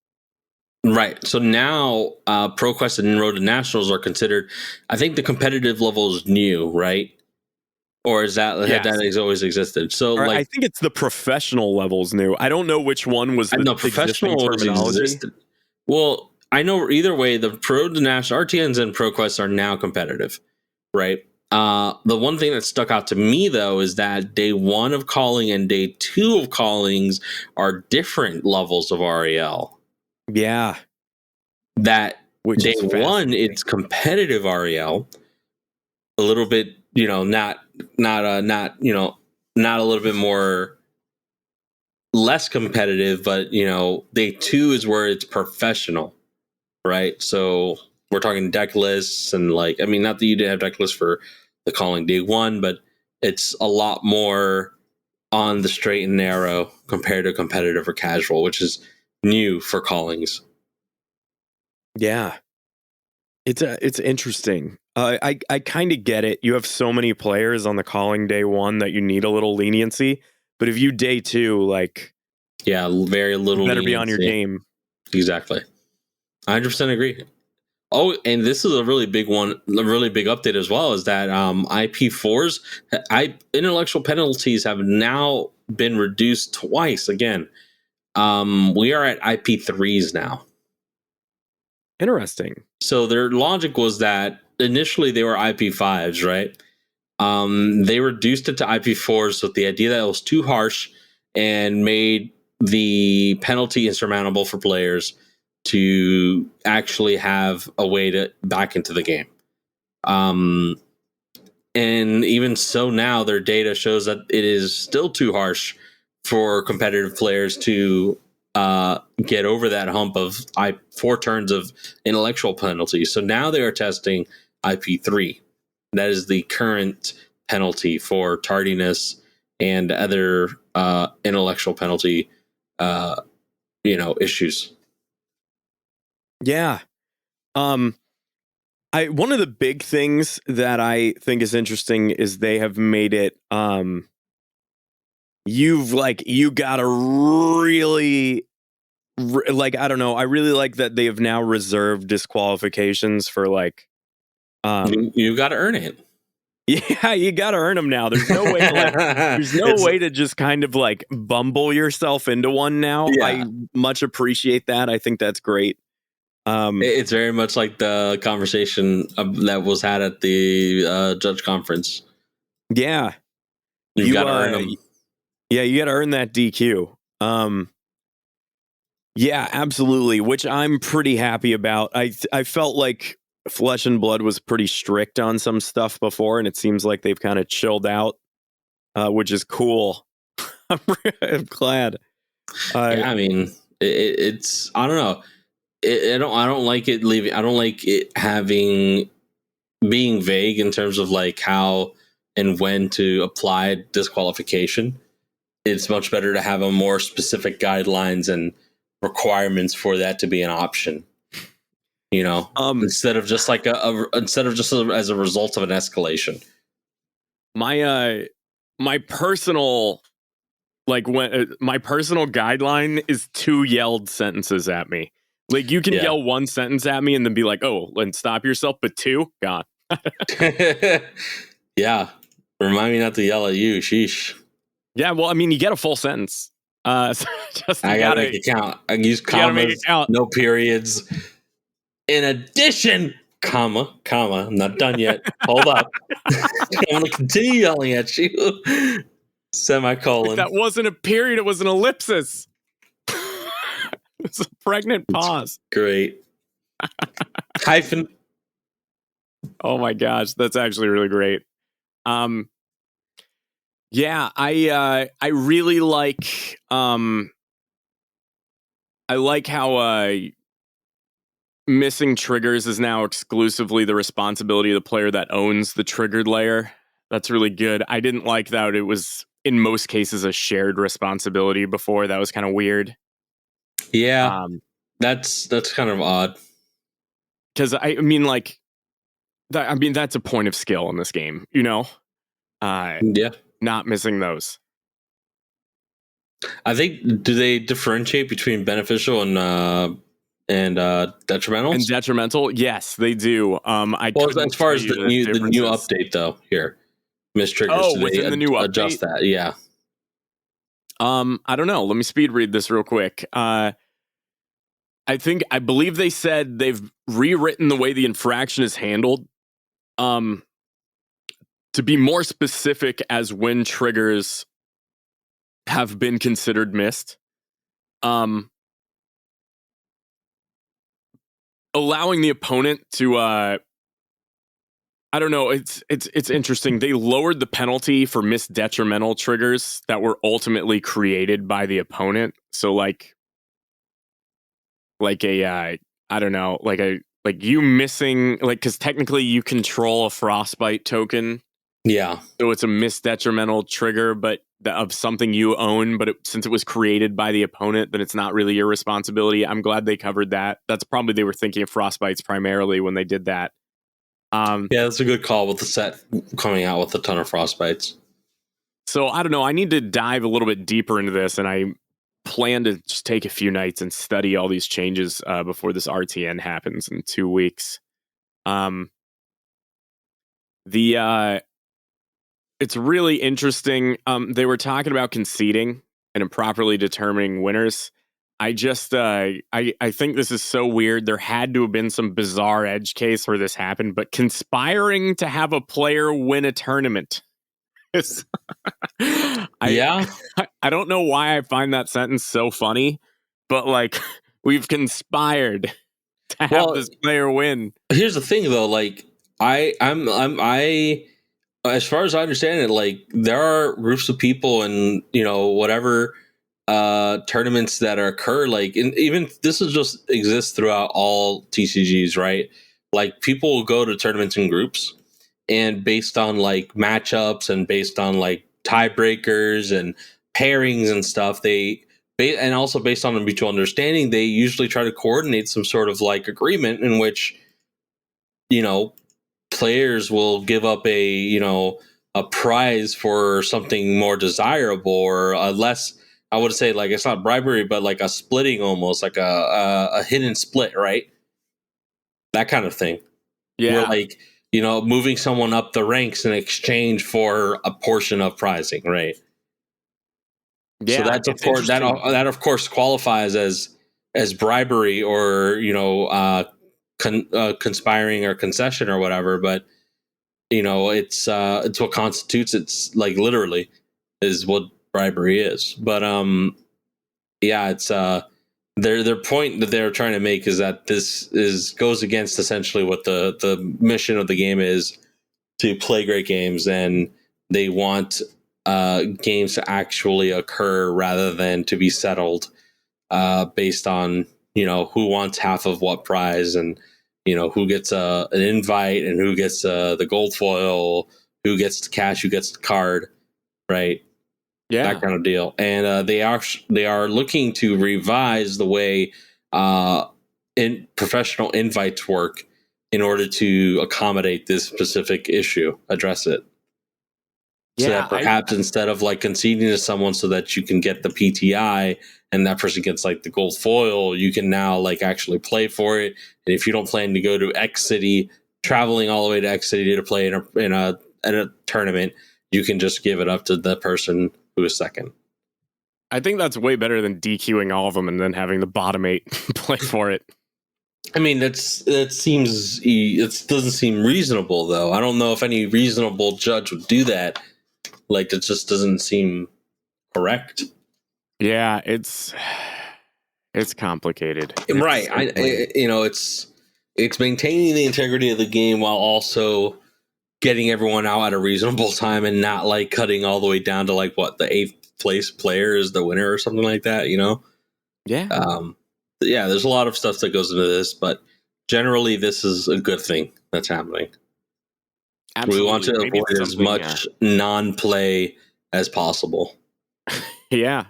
Right. So now ProQuest and Road to Nationals are considered, I think the competitive level is new, right? Or is that has always existed? So I think it's the professional levels new. I don't know which one was the professional terminology. Existed. Well, I know either way, the Road to National RTNs and ProQuest are now competitive, right? The one thing that stuck out to me though is that day 1 of Calling and day 2 of Callings are different levels of REL. Yeah. That day 1 it's competitive REL, a little bit, not a little bit more less competitive, but day 2 is where it's professional, right? So we're talking deck lists and not that you didn't have deck lists for the Calling day 1, but it's a lot more on the straight and narrow compared to competitive or casual, which is new for Callings. Yeah. It's interesting. I kind of get it. You have so many players on the Calling day 1 that you need a little leniency, but if you day 2, very little, better be on your game. Exactly. 100% agree. Oh, and this is a really big one, a really big update as well, is that IP4's intellectual penalties have now been reduced twice again. We are at IP3s now. Interesting. So their logic was that initially they were IP5s, right? They reduced it to IP4s with the idea that it was too harsh and made the penalty insurmountable for players to actually have a way to back into the game. And even so now, their data shows that it is still too harsh for competitive players to get over that hump of 4 turns of intellectual penalty. So now they are testing IP3. That is the current penalty for tardiness and other intellectual penalty, issues. Yeah. One of the big things that I think is interesting is they have made it you gotta really I don't know, I really like that they have now reserved disqualifications for You got to earn it. yeah, you gotta earn them now. There's no way to just kind of bumble yourself into one now. Yeah. I much appreciate that. I think that's great. It's very much like the conversation that was had at the judge conference. Yeah. You got to earn them. Yeah, you got to earn that DQ. Yeah, absolutely, which I'm pretty happy about. I felt like Flesh and Blood was pretty strict on some stuff before, and it seems like they've kind of chilled out, which is cool. I'm glad. Yeah, I mean, it's I don't know. I don't like it leaving. I don't like it being vague in terms of how and when to apply disqualification. It's much better to have a more specific guidelines and requirements for that to be an option. Instead of just as a result of an escalation. My personal my personal guideline is 2 yelled sentences at me. You can yell 1 sentence at me and then be like, "Oh, and stop yourself," but 2, gone. Yeah, remind me not to yell at you. Sheesh. Yeah, well, I mean, you get a full sentence. Just I gotta make it count. I use commas, no periods. In addition, comma. I'm not done yet. Hold up. I'm gonna continue yelling at you. Semicolon. That wasn't a period. It was an ellipsis. It's a pregnant pause. Great. Hyphen. Oh my gosh, that's actually really great. Yeah, I really like I like how missing triggers is now exclusively the responsibility of the player that owns the triggered layer. That's really good. I didn't like that it was in most cases a shared responsibility before. That was kind of weird. Yeah, that's kind of odd. Because I mean, that's a point of skill in this game, Yeah, not missing those. I think, do they differentiate between beneficial and detrimental? And detrimental, yes, they do. As far as the new update though, here, miss triggers. Oh, within the new adjust update? that? Yeah. I don't know. Let me speed read this real quick. I believe they said they've rewritten the way the infraction is handled, to be more specific as when triggers have been considered missed. Allowing the opponent to I don't know, it's interesting. They lowered the penalty for missed detrimental triggers that were ultimately created by the opponent. So I don't know, you missing, because technically you control a frostbite token. Yeah. So it's a missed detrimental trigger, but of something you own, but since it was created by the opponent, then it's not really your responsibility. I'm glad they covered that. That's probably, they were thinking of frostbites primarily when they did that. Yeah, that's a good call with the set coming out with a ton of frostbites. So I don't know. I need to dive a little bit deeper into this, and I plan to just take a few nights and study all these changes before this RTN happens in 2 weeks. It's really interesting. They were talking about conceding and improperly determining winners. I just I think this is so weird. There had to have been some bizarre edge case where this happened, but conspiring to have a player win a tournament. Yeah. I don't know why I find that sentence so funny, but like we've conspired to have this player win. Here's the thing though, like I as far as I understand it, like there are groups of people and whatever tournaments that occur, like even this is just exists throughout all TCGs, right? Like people will go to tournaments in groups, and based on like matchups and based on like tiebreakers and pairings and stuff, and also based on a mutual understanding, they usually try to coordinate some sort of like agreement in which you know players will give up a prize for something more desirable or a less. I would say like it's not bribery, but like a splitting, almost like a hidden split, right? That kind of thing. Yeah. Where like moving someone up the ranks in exchange for a portion of prizing, right? Yeah, So that's of course that of course qualifies as bribery or conspiring or concession or whatever, but it's what constitutes it's like literally is what bribery is. But yeah, it's their point that they're trying to make is that this goes against essentially what the mission of the game is, to play great games, and they want games to actually occur rather than to be settled based on who wants half of what prize, and who gets an invite and who gets the gold foil, who gets the cash, who gets the card, right? Yeah, that kind of deal. And they are looking to revise the way in professional invites work in order to accommodate this specific issue, address it. So that perhaps instead of like conceding to someone so that you can get the PTI and that person gets like the gold foil, you can now like actually play for it. And if you don't plan to go to X city, traveling all the way to X city to play in a tournament, you can just give it up to the person who is second. I think that's way better than DQing all of them and then having the bottom 8 play for it. I mean, it doesn't seem reasonable though. I don't know if any reasonable judge would do that. Like, it just doesn't seem correct. Yeah, it's complicated. Right. It's maintaining the integrity of the game while also getting everyone out at a reasonable time and not like cutting all the way down to like what the 8th place player is the winner or something like that, Yeah. Yeah, there's a lot of stuff that goes into this, but generally this is a good thing that's happening. Absolutely. We want to avoid as much non-play as possible. Yeah.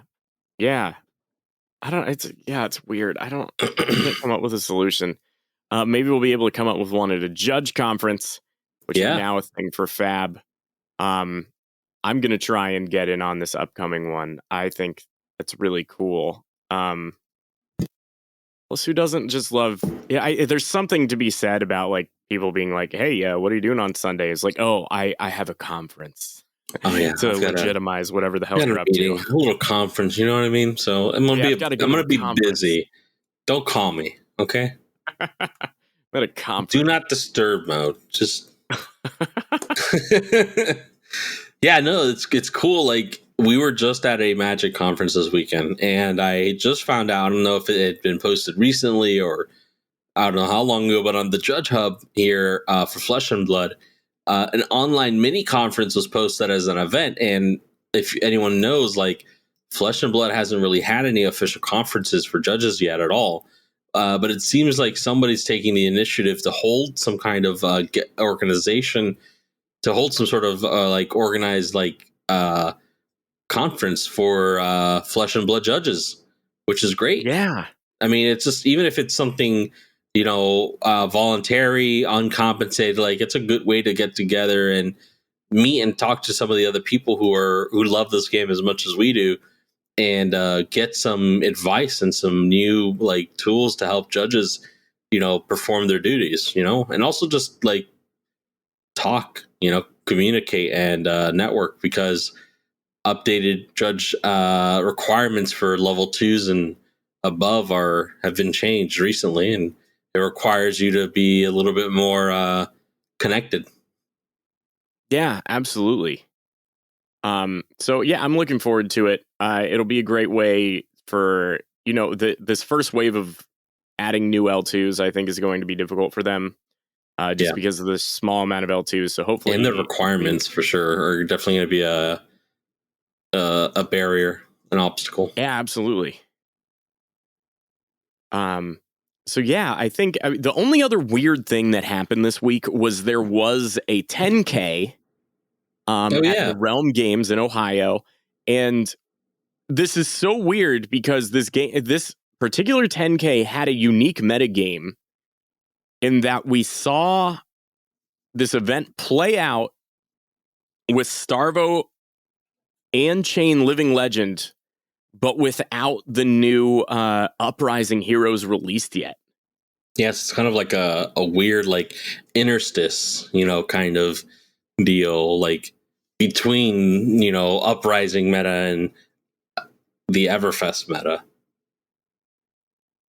It's weird. I can't come up with a solution. Maybe we'll be able to come up with one at a judge conference, which is now a thing for Fab. I'm going to try and get in on this upcoming one. I think that's really cool. Plus, who doesn't just love? Yeah, there's something to be said about like people being like, "Hey, what are you doing on Sunday?" It's like, "Oh, I have a conference." Oh yeah, to legitimize whatever the hell you're up to. A little conference, you know what I mean? So I'm gonna be busy. Don't call me, okay? I'm at a conference. Do not disturb mode. Just yeah, no, it's cool. Like, we were just at a Magic conference this weekend, and I just found out. I don't know if it had been posted recently or I don't know how long ago, but on the Judge Hub here for Flesh and Blood, an online mini conference was posted as an event. And if anyone knows, like, Flesh and Blood hasn't really had any official conferences for judges yet at all. But it seems like somebody's taking the initiative to hold some kind of organization, to hold some sort of like organized like conference for Flesh and Blood judges, which is great. Yeah. I mean, it's just, even if it's something, voluntary, uncompensated, like, it's a good way to get together and meet and talk to some of the other people who love this game as much as we do, and get some advice and some new like tools to help judges, perform their duties, and also just like talk, communicate and network, because updated judge requirements for level 2s and above have been changed recently, and it requires you to be a little bit more connected. Yeah, absolutely. So yeah, I'm looking forward to it. It'll be a great way for, this first wave of adding new L2s, I think is going to be difficult for them, just because of the small amount of L2s. So hopefully, and the requirements for sure are definitely going to be a barrier, an obstacle. Yeah, absolutely. So yeah, I think the only other weird thing that happened this week was there was a 10K at the Realm Games in Ohio, and this is so weird because this particular 10K had a unique meta game in that we saw this event play out with Starvo and Chain Living Legend, but without the new Uprising heroes released yet. Yes, it's kind of like a weird like interstice, kind of deal, like between Uprising meta and the Everfest meta.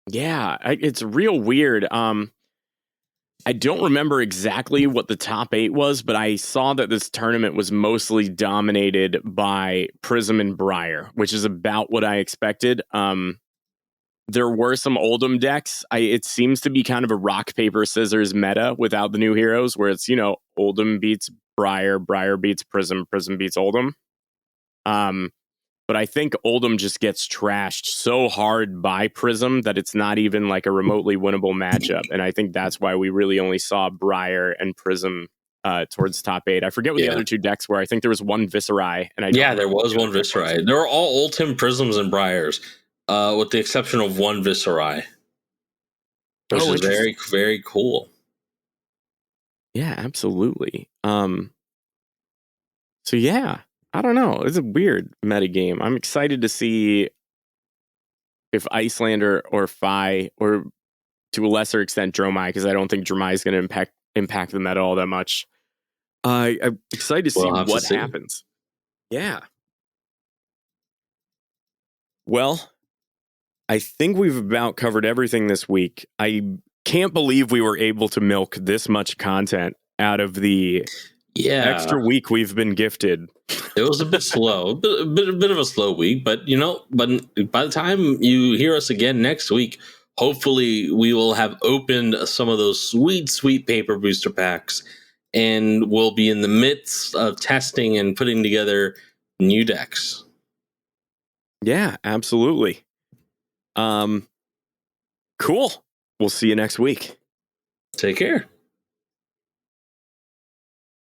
Yeah, it's real weird. I don't remember exactly what the top 8 was, but I saw that this tournament was mostly dominated by Prism and Briar, which is about what I expected. There were some Oldham decks. It seems to be kind of a rock, paper, scissors meta without the new heroes, where it's, Oldham beats Briar, Briar beats Prism, Prism beats Oldham. But I think Oldham just gets trashed so hard by Prism that it's not even like a remotely winnable matchup. And I think that's why we really only saw Briar and Prism towards top 8. I forget what the other 2 decks were. I think there was one Viserai. And there was one Viserai. They were all Oldham Prisms and Briars, with the exception of one Viserai, which is very, very cool. Yeah, absolutely. So yeah, I don't know. It's a weird meta game. I'm excited to see if Iyslander or Fi, or to a lesser extent Dromai, because I don't think Dromai is going to impact the meta all that much. I'm excited to see what happens. Yeah. Well, I think we've about covered everything this week. I can't believe we were able to milk this much content out of the extra week we've been gifted. It was a bit slow, a bit of a slow week, but but by the time you hear us again next week, hopefully we will have opened some of those sweet paper booster packs, and we'll be in the midst of testing and putting together new decks. Yeah, absolutely. Cool. We'll see you next week. Take care.